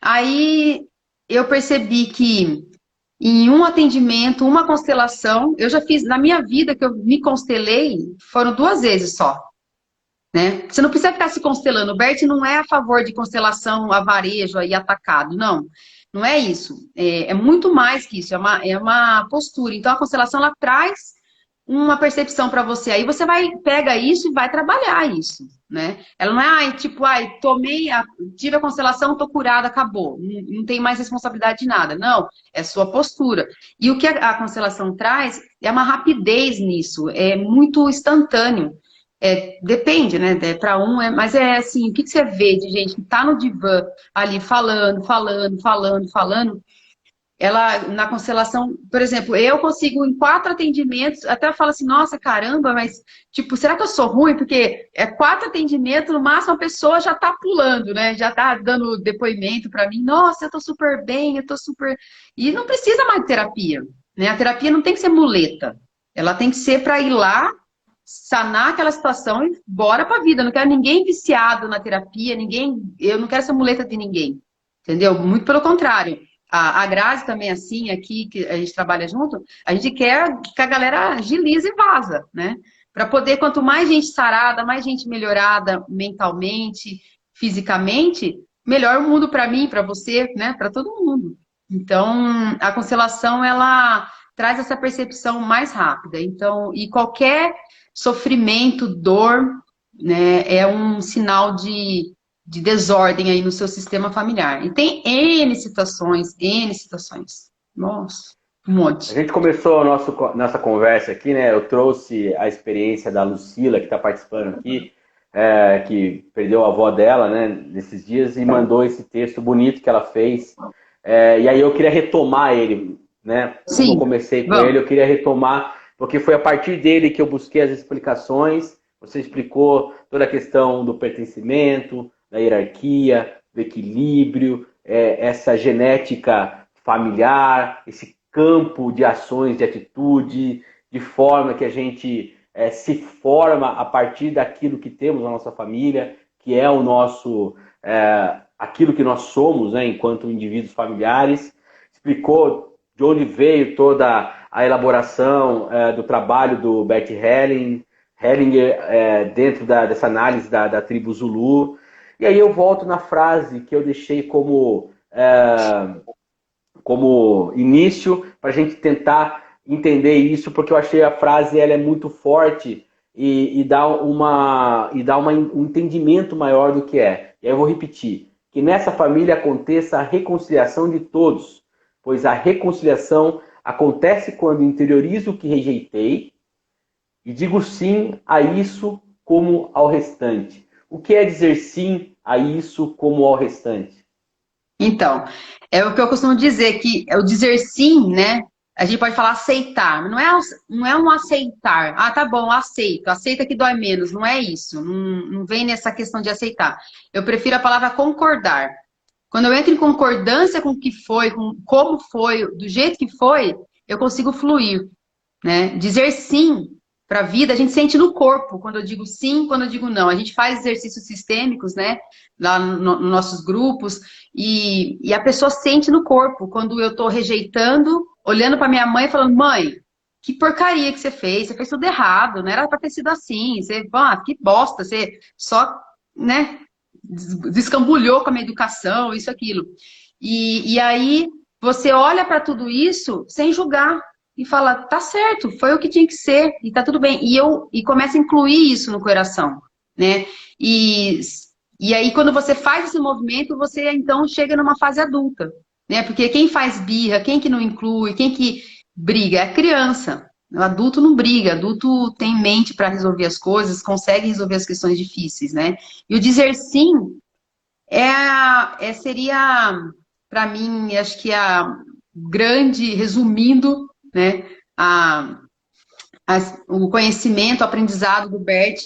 Aí eu percebi que em um atendimento, uma constelação, eu já fiz, na minha vida que eu me constelei, foram 2 vezes só, né? Você não precisa ficar se constelando. O Bert não é a favor de constelação a varejo e atacado, não. Não é isso. É muito mais que isso, é uma postura. Então, a constelação, ela traz uma percepção para você. Aí você pega isso e vai trabalhar isso, né? Ela não é, tipo, tive a constelação, tô curada, acabou. Não tem mais responsabilidade de nada. Não, é sua postura. E o que a constelação traz é uma rapidez nisso, é muito instantâneo. Depende, né? Mas é assim, o que você vê de gente que tá no divã ali falando, ela, na constelação, por exemplo, eu consigo em 4 atendimentos, até eu falo assim, nossa, caramba, mas, tipo, será que eu sou ruim? Porque 4 atendimentos, no máximo a pessoa já tá pulando, né? Já tá dando depoimento pra mim, nossa, eu tô super bem, eu tô super... E não precisa mais de terapia, né? A terapia não tem que ser muleta, ela tem que ser pra ir lá, sanar aquela situação e bora pra vida. Eu não quero ninguém viciado na terapia, eu não quero ser muleta de ninguém, entendeu? Muito pelo contrário. A Grazi também, assim, aqui, que a gente trabalha junto, a gente quer que a galera agilize e vaza, né? Para poder, quanto mais gente sarada, mais gente melhorada mentalmente, fisicamente, melhor o mundo para mim, para você, né? Para todo mundo. Então, a constelação, ela traz essa percepção mais rápida. Então, e qualquer sofrimento, dor, né, é um sinal de desordem aí no seu sistema familiar. E tem N situações, N situações. Nossa, um A monte. gente começou nossa conversa aqui, né? Eu trouxe a experiência da Lucila, que está participando aqui, que perdeu a avó dela, né, nesses dias, e mandou esse texto bonito que ela fez. E aí eu queria retomar ele, né? Como eu Sim, comecei com ele, vamos. eu queria retomar, porque foi a partir dele que eu busquei as explicações. Você explicou toda a questão do pertencimento, da hierarquia, do equilíbrio, essa genética familiar, esse campo de ações, de atitude, de forma que a gente se forma a partir daquilo que temos na nossa família, que é o nosso aquilo que nós somos, né, enquanto indivíduos familiares, explicou de onde veio toda a elaboração do trabalho do Bert Hellinger dentro dessa análise da tribo Zulu. E aí eu volto na frase que eu deixei como início para a gente tentar entender isso, porque eu achei a frase ela é muito forte e dá um entendimento maior do que é. E aí eu vou repetir, que nessa família aconteça a reconciliação de todos, pois a reconciliação acontece quando interiorizo o que rejeitei e digo sim a isso como ao restante. O que é dizer sim a isso como ao restante? Então, é o que eu costumo dizer, que é o dizer sim, né? A gente pode falar aceitar, mas não é um aceitar. Ah, tá bom, aceito. Aceita que dói menos. Não é isso. Não vem nessa questão de aceitar. Eu prefiro a palavra concordar. Quando eu entro em concordância com o que foi, com como foi, do jeito que foi, eu consigo fluir, né? Dizer sim para a vida, a gente sente no corpo, quando eu digo sim, quando eu digo não. A gente faz exercícios sistêmicos, né? Lá nos nossos grupos, e a pessoa sente no corpo, quando eu estou rejeitando, olhando para minha mãe e falando, mãe, que porcaria que você fez tudo errado, não era para ter sido assim, que bosta, você só, né, descambulhou com a minha educação, isso, aquilo. E aí você olha para tudo isso sem julgar e fala, tá certo, foi o que tinha que ser e tá tudo bem. E começa a incluir isso no coração, né? E aí quando você faz esse movimento, você então chega numa fase adulta, né? Porque quem faz birra, quem que não inclui, quem que briga é a criança. O adulto não briga, o adulto tem mente para resolver as coisas, consegue resolver as questões difíceis, né? E o dizer sim seria, para mim, acho que resumindo, né, o conhecimento, o aprendizado do Bert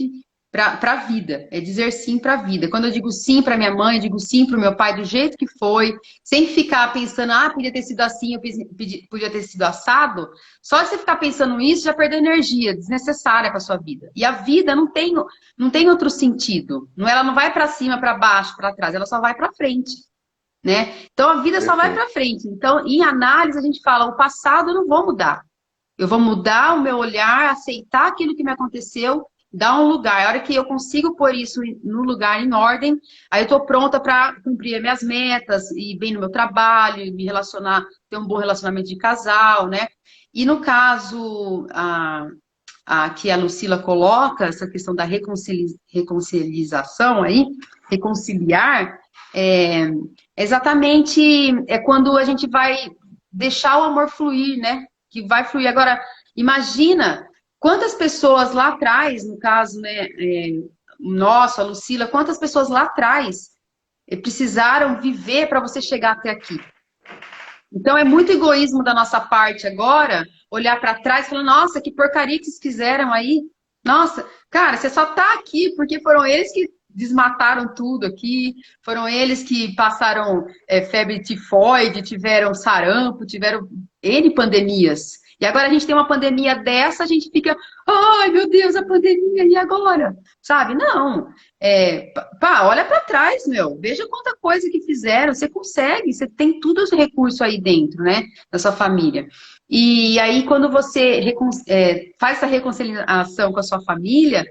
para a vida, é dizer sim para a vida. Quando eu digo sim para minha mãe, eu digo sim para o meu pai do jeito que foi, sem ficar pensando, podia ter sido assim, podia ter sido assado. Só de você ficar pensando isso, já perdeu energia desnecessária para sua vida. E a vida não tem outro sentido. Ela não vai para cima, para baixo, para trás, ela só vai para frente. Né? Então a vida só vai para frente. Então, em análise, a gente fala: o passado eu não vou mudar. Eu vou mudar o meu olhar, aceitar aquilo que me aconteceu, dar um lugar. A hora que eu consigo pôr isso no lugar, em ordem, aí eu estou pronta para cumprir as minhas metas, ir bem no meu trabalho, me relacionar, ter um bom relacionamento de casal, né? E no caso que a Lucila coloca, essa questão da reconciliação aí, reconciliar, exatamente quando a gente vai deixar o amor fluir, né? Que vai fluir. Agora, imagina quantas pessoas lá atrás, no caso, né, nossa, a Lucila, quantas pessoas lá atrás precisaram viver para você chegar até aqui. Então, é muito egoísmo da nossa parte agora, olhar para trás e falar, nossa, que porcaria que vocês fizeram aí. Nossa, cara, você só tá aqui porque foram eles que desmataram tudo aqui, foram eles que passaram febre tifoide, tiveram sarampo, tiveram N pandemias. E agora a gente tem uma pandemia dessa, a gente fica, ai meu Deus, a pandemia, e agora? Sabe? Não. Olha para trás, meu. Veja quanta coisa que fizeram. Você consegue, você tem tudo os recursos aí dentro, né? Da sua família. E aí, quando você faz essa reconciliação com a sua família,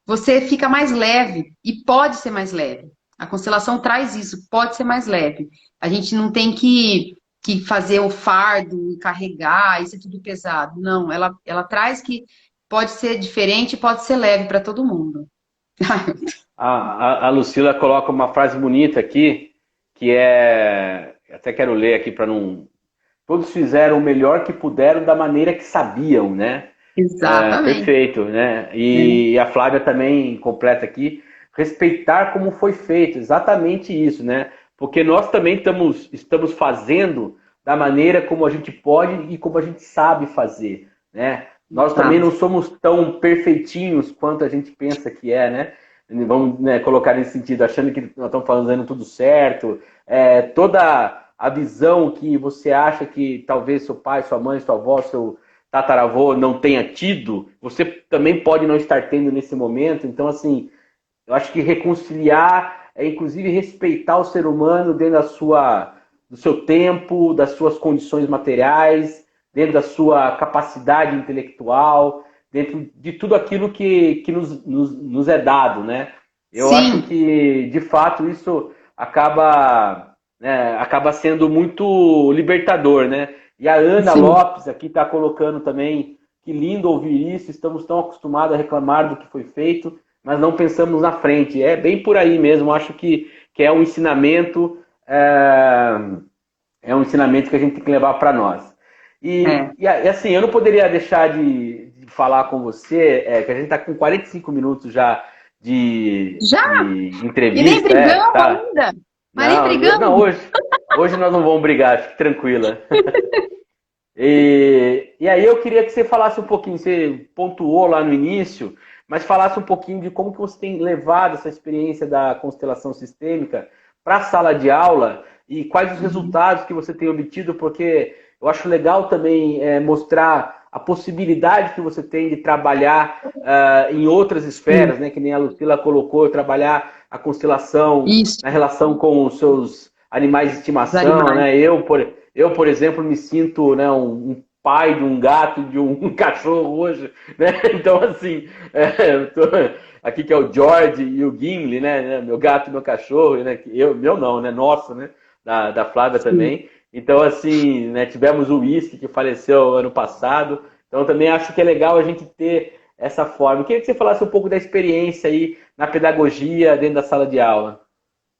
você fica mais leve e pode ser mais leve. A constelação traz isso, pode ser mais leve. A gente não tem que fazer o fardo, carregar, isso é tudo pesado. Não, ela traz que pode ser diferente, pode ser leve para todo mundo. A Lucila coloca uma frase bonita aqui, que até quero ler aqui para não... Todos fizeram o melhor que puderam da maneira que sabiam, né? Exatamente. Perfeito, né? E a Flávia também completa aqui, respeitar como foi feito, exatamente isso, né? Porque nós também estamos fazendo da maneira como a gente pode e como a gente sabe fazer, né? Nós também não somos tão perfeitinhos quanto a gente pensa que né? Vamos, né, colocar nesse sentido, achando que nós estamos fazendo tudo certo. Toda a visão que você acha que talvez seu pai, sua mãe, sua avó, seu tataravô não tenha tido, você também pode não estar tendo nesse momento. Então, assim, eu acho que reconciliar é inclusive respeitar o ser humano dentro do seu tempo, das suas condições materiais, dentro da sua capacidade intelectual, dentro de tudo aquilo que nos é dado, né? Eu acho Sim, que, de fato, isso acaba, né, acaba sendo muito libertador, né? E a Ana sim. Lopes aqui está colocando também, que lindo ouvir isso, estamos tão acostumados a reclamar do que foi feito, mas não pensamos na frente. É bem por aí mesmo, acho que é um ensinamento, é um ensinamento que a gente tem que levar para nós. É. E assim, eu não poderia deixar de falar com você, que a gente está com 45 minutos já Já? de E nem entrevista, brigamos tá? ainda. Mas nem Não, brigamos. hoje nós não vamos brigar, fique tranquila. E aí eu queria que você falasse um pouquinho, você pontuou lá no início, mas falasse um pouquinho de como que você tem levado essa experiência da constelação sistêmica para a sala de aula e quais os Uhum. resultados que você tem obtido, porque eu acho legal também mostrar a possibilidade que você tem de trabalhar em outras esferas, Sim. né? Que nem a Lucila colocou, trabalhar a constelação Isso, na relação com os seus animais de os estimação, animais. né? Por exemplo, me sinto, né, um pai de um gato, de um cachorro hoje, né? Então, assim, eu tô aqui que é o George e o Gimli, né? Meu gato e meu cachorro, né? Meu não, né? Nosso, né? Da Flávia Sim. também. Então, assim, né, tivemos o Whisky, que faleceu ano passado. Então, também acho que é legal a gente ter essa forma. Eu queria que você falasse um pouco da experiência aí na pedagogia dentro da sala de aula.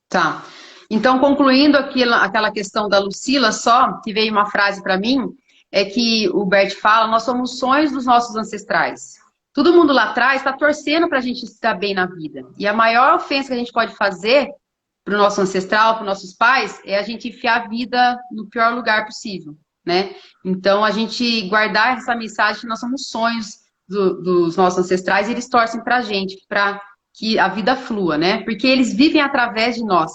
Tá. Então, concluindo aquela questão da Lucila, só que veio uma frase para mim, é que o Bert fala: nós somos sonhos dos nossos ancestrais. Todo mundo lá atrás está torcendo para a gente estar bem na vida. E a maior ofensa que a gente pode fazer para o nosso ancestral, para os nossos pais, é a gente enfiar a vida no pior lugar possível, né? Então, a gente guardar essa mensagem que nós somos sonhos dos nossos ancestrais e eles torcem para a gente, para que a vida flua, né? Porque eles vivem através de nós,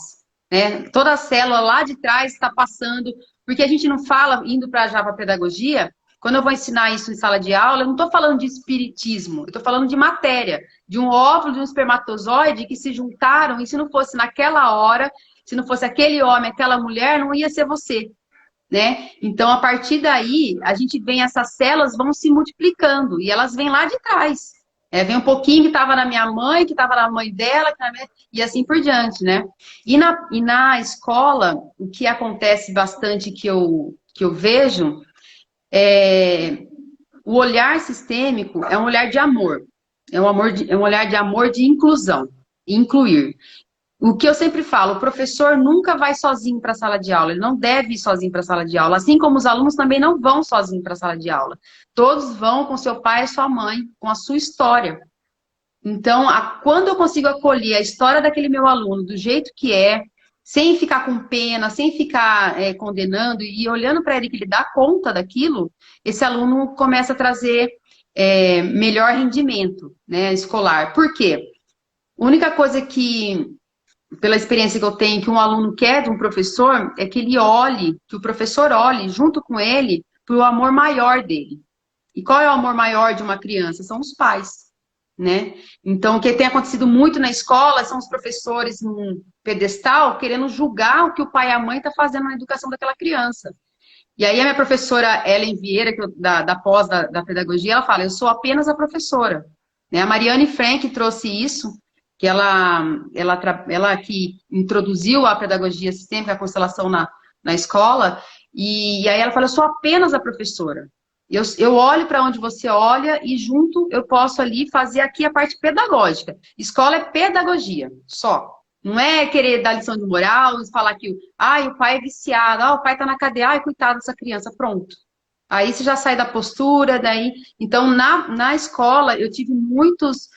né? Toda a célula lá de trás está passando, porque a gente não fala, indo para já para pedagogia, quando eu vou ensinar isso em sala de aula, eu não estou falando de espiritismo, eu estou falando de matéria, de um óvulo, de um espermatozoide que se juntaram, e se não fosse naquela hora, se não fosse aquele homem, aquela mulher, não ia ser você, né? Então, a partir daí, a gente vem, essas células vão se multiplicando, e elas vêm lá de trás. Vem um pouquinho que estava na minha mãe, que estava na mãe dela, e assim por diante, né? E na escola, o que acontece bastante que eu vejo é o olhar sistêmico é um olhar de amor. É um olhar de amor de inclusão, incluir. O que eu sempre falo, o professor nunca vai sozinho para a sala de aula, ele não deve ir sozinho para a sala de aula, assim como os alunos também não vão sozinho para a sala de aula. Todos vão com seu pai e sua mãe, com a sua história. Então, quando eu consigo acolher a história daquele meu aluno do jeito que é, sem ficar com pena, sem ficar condenando e olhando para ele que ele dá conta daquilo, esse aluno começa a trazer melhor rendimento, né, escolar. Por quê? A única coisa que, pela experiência que eu tenho, que um aluno quer de um professor, é que ele olhe, que o professor olhe junto com ele para o amor maior dele. E qual é o amor maior de uma criança? São os pais, né? Então, o que tem acontecido muito na escola são os professores num pedestal querendo julgar o que o pai e a mãe estão fazendo na educação daquela criança. E aí a minha professora Ellen Vieira, da pós da pedagogia, ela fala: eu sou apenas a professora. Né? A Mariane Frank trouxe isso, que ela que introduziu a pedagogia sistêmica, a constelação na escola, e aí ela fala: eu sou apenas a professora. Eu olho para onde você olha e junto eu posso ali fazer aqui a parte pedagógica. Escola é pedagogia, só. Não é querer dar lição de moral, falar que o pai é viciado, o pai tá na cadeia, coitado dessa criança, pronto. Aí você já sai da postura, daí. Então, na escola, eu tive muitos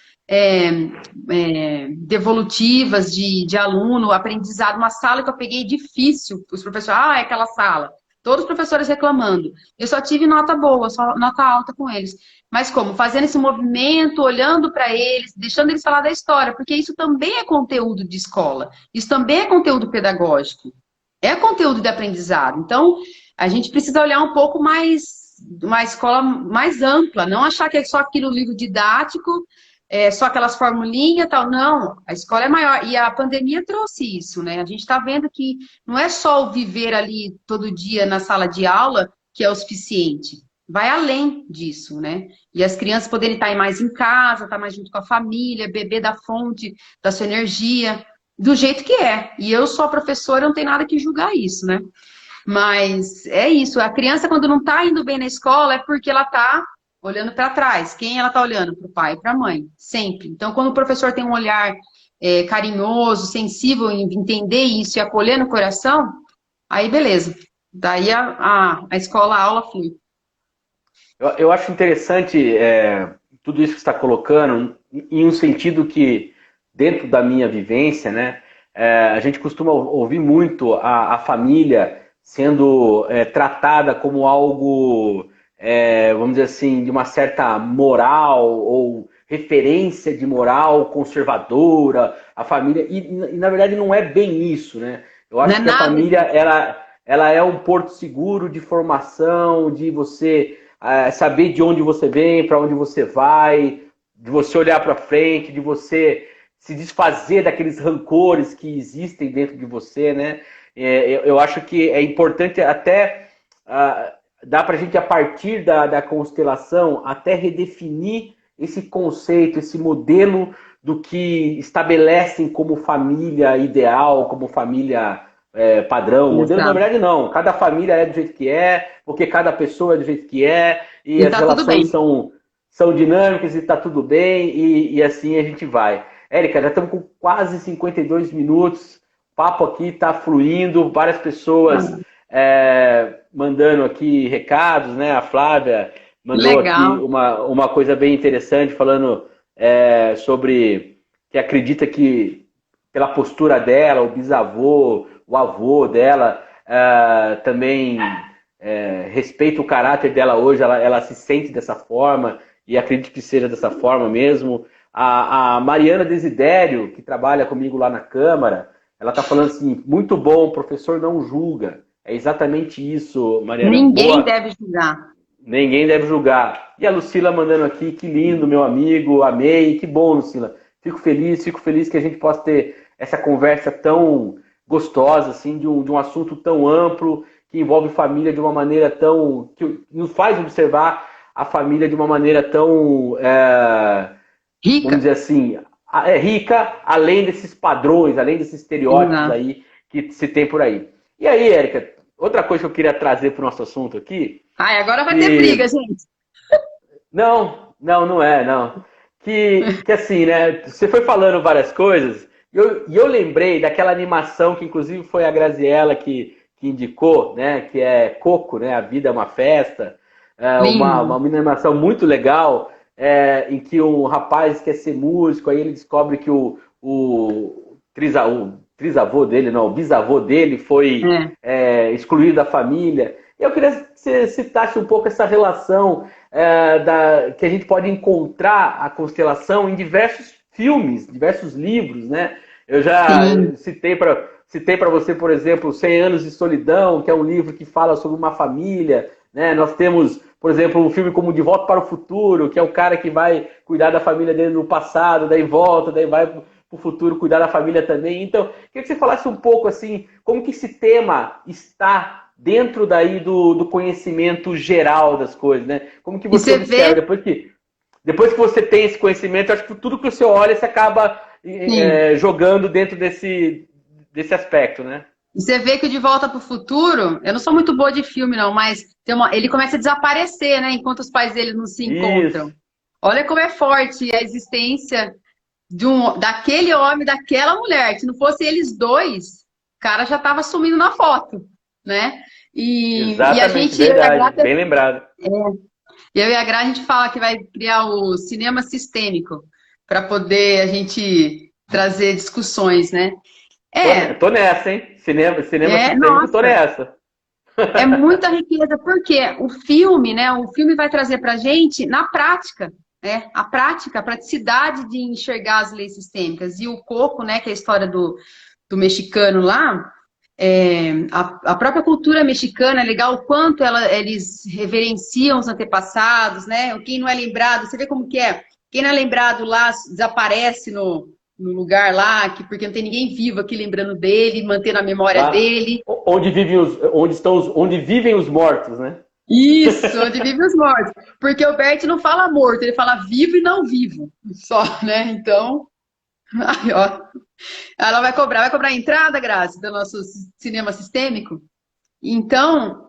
devolutivas de aluno, aprendizado, uma sala que eu peguei difícil, os professores, é aquela sala. Todos os professores reclamando. Eu só tive nota boa, só nota alta com eles. Mas como? Fazendo esse movimento, olhando para eles, deixando eles falar da história, porque isso também é conteúdo de escola. Isso também é conteúdo pedagógico. É conteúdo de aprendizado. Então, a gente precisa olhar um pouco mais, uma escola mais ampla, não achar que é só aquilo livro didático, só aquelas formulinhas e tal. Não, a escola é maior. E a pandemia trouxe isso, né? A gente está vendo que não é só o viver ali todo dia na sala de aula que é o suficiente. Vai além disso, né? E as crianças poderem estar mais em casa, estar mais junto com a família, beber da fonte da sua energia, do jeito que é. E eu sou a professora, não tem nada que julgar isso, né? Mas é isso, a criança quando não está indo bem na escola é porque ela está olhando para trás. Quem ela está olhando? Para o pai e para a mãe, sempre. Então, quando o professor tem um olhar carinhoso, sensível em entender isso e acolher no coração, aí beleza. Daí a escola, a aula flui. Eu acho interessante tudo isso que você está colocando, em um sentido que, dentro da minha vivência, né, a gente costuma ouvir muito a família sendo tratada como algo, vamos dizer assim, de uma certa moral ou referência de moral conservadora, a família, e na verdade não é bem isso, né? Eu Não acho é que a nada. família, ela é um porto seguro de formação, de você saber de onde você vem, para onde você vai, de você olhar para frente, de você se desfazer daqueles rancores que existem dentro de você, né? Eu acho que é importante até dá para a gente, a partir da constelação, até redefinir esse conceito, esse modelo do que estabelecem como família ideal, como família padrão. Modelo, na Exato. verdade, não. Cada família é do jeito que é, porque cada pessoa é do jeito que é, e E as tá tudo relações bem. são dinâmicas e está tudo bem, e assim a gente vai. Érica, já estamos com quase 52 minutos, o papo aqui está fluindo, várias pessoas mandando aqui recados, né? A Flávia mandou aqui Legal. uma coisa bem interessante, falando sobre que acredita que, pela postura dela, o bisavô, o avô dela, também respeita o caráter dela hoje, ela se sente dessa forma e acredito que seja dessa forma mesmo. A Mariana Desidério, que trabalha comigo lá na Câmara, ela está falando assim, muito bom, o professor não julga. É exatamente isso, Mariana. Ninguém Boa. deve julgar. Ninguém deve julgar. E a Lucila mandando aqui, que lindo, meu amigo, amei. Que bom, Lucila. Fico feliz que a gente possa ter essa conversa tão gostosa, assim, de um assunto tão amplo, que envolve família de uma maneira tão... que nos faz observar a família de uma maneira tão, vamos Rica. dizer assim, rica, além desses padrões, além desses estereótipos Exato. aí que se tem por aí. E aí, Érica, outra coisa que eu queria trazer para o nosso assunto aqui, Ai, agora vai ter briga, que gente. não é, não. Que assim, né? Você foi falando várias coisas, e eu lembrei daquela animação que, inclusive, foi a Graziella que indicou, né? Que é Coco, né? A Vida é uma Festa. Uma Lindo. animação muito legal, em que um rapaz quer ser músico, aí ele descobre que o trisavô dele, não, o bisavô dele foi É. excluído da família. Eu queria que você citasse um pouco essa relação que a gente pode encontrar a constelação em diversos filmes, diversos livros, né? Eu já Sim. citei para você, por exemplo, 100 Anos de Solidão, que é um livro que fala sobre uma família, né? Nós temos, por exemplo, um filme como De Volta para o Futuro, que é o cara que vai cuidar da família dele no passado, daí volta, daí vai para o futuro cuidar da família também. Então, queria que você falasse um pouco assim, como que esse tema está dentro daí do conhecimento geral das coisas, né? Como que E você você observa, vê, depois que você tem esse conhecimento, acho que tudo que você olha, você acaba sim, jogando dentro desse aspecto, né? e você vê que o De Volta para o Futuro, eu não sou muito boa de filme, não, mas ele começa a desaparecer, né? Enquanto os pais dele não se Isso, encontram. Olha como é forte a existência daquele homem, daquela mulher. Se não fosse eles dois, o cara já estava sumindo na foto, né? E a exatamente, gente, eu e a verdade, Grata, bem lembrado. eu e a Gra, a gente fala que vai criar o cinema sistêmico para poder a gente trazer discussões, né? Tô nessa, hein? Cinema sistêmico, tô Nossa, nessa. é muita riqueza, porque o filme, né? O filme vai trazer para a gente na prática, né? A prática, a praticidade de enxergar as leis sistêmicas. E o Coco, né? Que é a história do mexicano lá, a própria cultura mexicana é legal o quanto eles reverenciam os antepassados, né? Quem não é lembrado, você vê como que é. Quem não é lembrado lá desaparece no lugar lá, porque não tem ninguém vivo aqui lembrando dele, mantendo a memória Lá, dele. onde vivem os mortos, né? Isso, onde vivem os mortos. Porque o Bert não fala morto, ele fala vivo e não vivo. Só, né? Então, aí, ó. Ela vai cobrar a entrada, Grazi, do nosso cinema sistêmico. Então,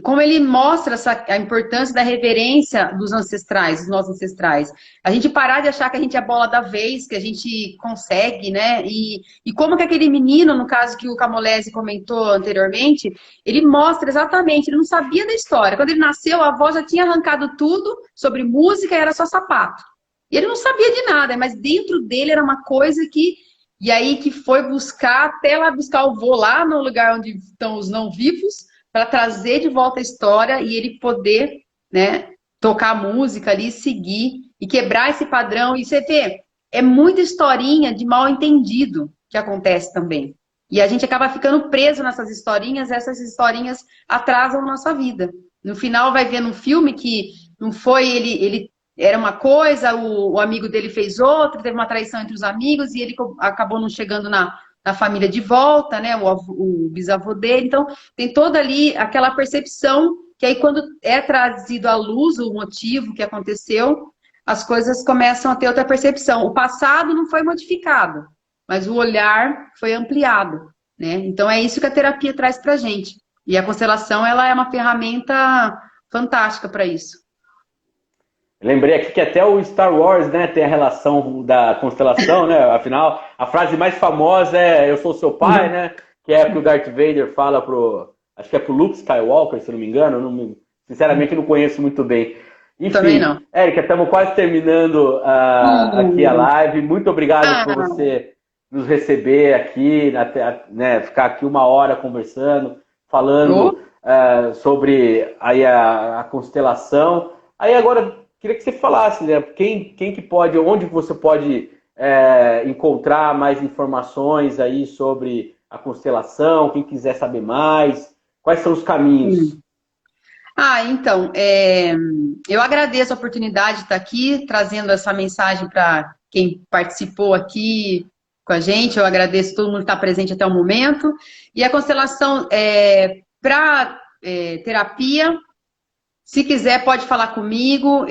como ele mostra a importância da reverência dos ancestrais, dos nossos ancestrais. A gente parar de achar que a gente é a bola da vez, que a gente consegue, né? E como que aquele menino, no caso que o Camolese comentou anteriormente, ele mostra exatamente, ele não sabia da história. Quando ele nasceu, a avó já tinha arrancado tudo sobre música e era só sapato. E ele não sabia de nada, mas dentro dele era uma coisa que... E aí que foi buscar, até lá buscar o vô lá no lugar onde estão os não vivos, para trazer de volta a história e ele poder, né, tocar música ali, seguir e quebrar esse padrão. E você vê, é muita historinha de mal entendido que acontece também. E a gente acaba ficando preso nessas historinhas, essas historinhas atrasam a nossa vida. No final vai ver num filme que não foi ele era uma coisa, o amigo dele fez outra, teve uma traição entre os amigos e ele acabou não chegando na família de volta, né? O bisavô dele. Então, tem toda ali aquela percepção que aí quando é trazido à luz o motivo que aconteceu, as coisas começam a ter outra percepção. O passado não foi modificado, mas o olhar foi ampliado, né? Então, é isso que a terapia traz pra gente. E a constelação, ela é uma ferramenta fantástica para isso. Lembrei aqui que até o Star Wars, né, tem a relação da constelação, né? Afinal, a frase mais famosa é "Eu sou seu pai", né? Que é que o Darth Vader fala acho que é pro Luke Skywalker, se não me engano. Sinceramente, não conheço muito bem. Enfim, também não. Érica, estamos quase terminando aqui a live. Muito obrigado por você nos receber aqui, né, ficar aqui 1 hora conversando, falando sobre aí a constelação. Aí agora queria que você falasse, né, quem que pode, onde você pode encontrar mais informações aí sobre a constelação, quem quiser saber mais, quais são os caminhos? Então, eu agradeço a oportunidade de estar aqui, trazendo essa mensagem para quem participou aqui com a gente. Eu agradeço todo mundo que está presente até o momento. E a constelação para terapia, se quiser, pode falar comigo.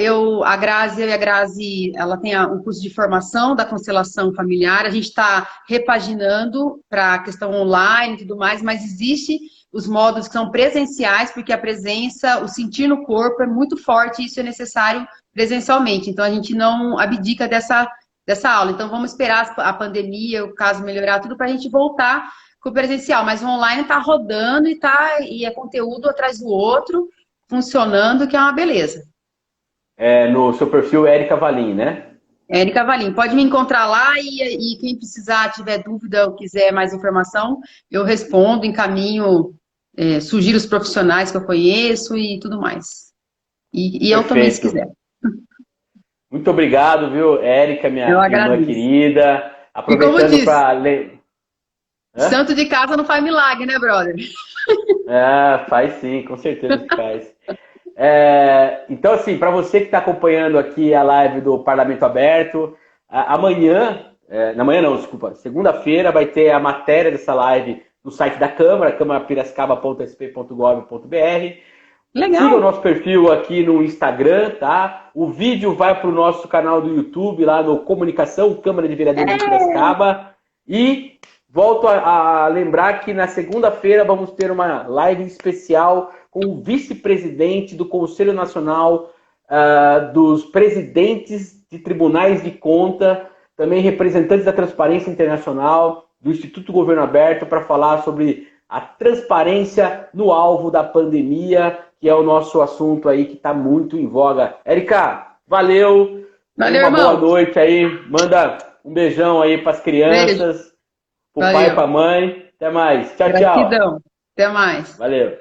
A Grazi, ela tem um curso de formação da constelação familiar. A gente está repaginando para a questão online e tudo mais, mas existe os módulos que são presenciais, porque a presença, o sentir no corpo é muito forte e isso é necessário presencialmente. Então, a gente não abdica dessa aula. Então, vamos esperar a pandemia, o caso melhorar tudo, para a gente voltar com o presencial. Mas o online está rodando e é conteúdo atrás do outro, funcionando, que é uma beleza. No seu perfil, Érica Valim, né? Érica Valim, pode me encontrar lá e quem precisar, tiver dúvida ou quiser mais informação, eu respondo, encaminho, sugiro os profissionais que eu conheço e tudo mais. E eu também, se quiser. Muito obrigado, viu, Érica, minha irmã querida. Aproveitando para... Santo de casa não faz milagre, né, brother? Faz sim, com certeza que faz. Então, assim, para você que está acompanhando aqui a live do Parlamento Aberto, segunda-feira vai ter a matéria dessa live no site da Câmara, câmarapiracicaba.sp.gov.br. Legal. Siga o nosso perfil aqui no Instagram, tá? O vídeo vai para o nosso canal do YouTube, lá no Comunicação, Câmara de Vereadores de Piracicaba. E volto a lembrar que na segunda-feira vamos ter uma live especial com o vice-presidente do Conselho Nacional dos Presidentes de Tribunais de Conta, também representantes da Transparência Internacional, do Instituto Governo Aberto, para falar sobre a transparência no alvo da pandemia, que é o nosso assunto aí que está muito em voga. Érica, valeu! Valeu, uma irmão. boa noite aí. Manda um beijão aí para as crianças, para o pai e para a mãe. Até mais. Tchau, tchau. Gratidão. Até mais. Valeu.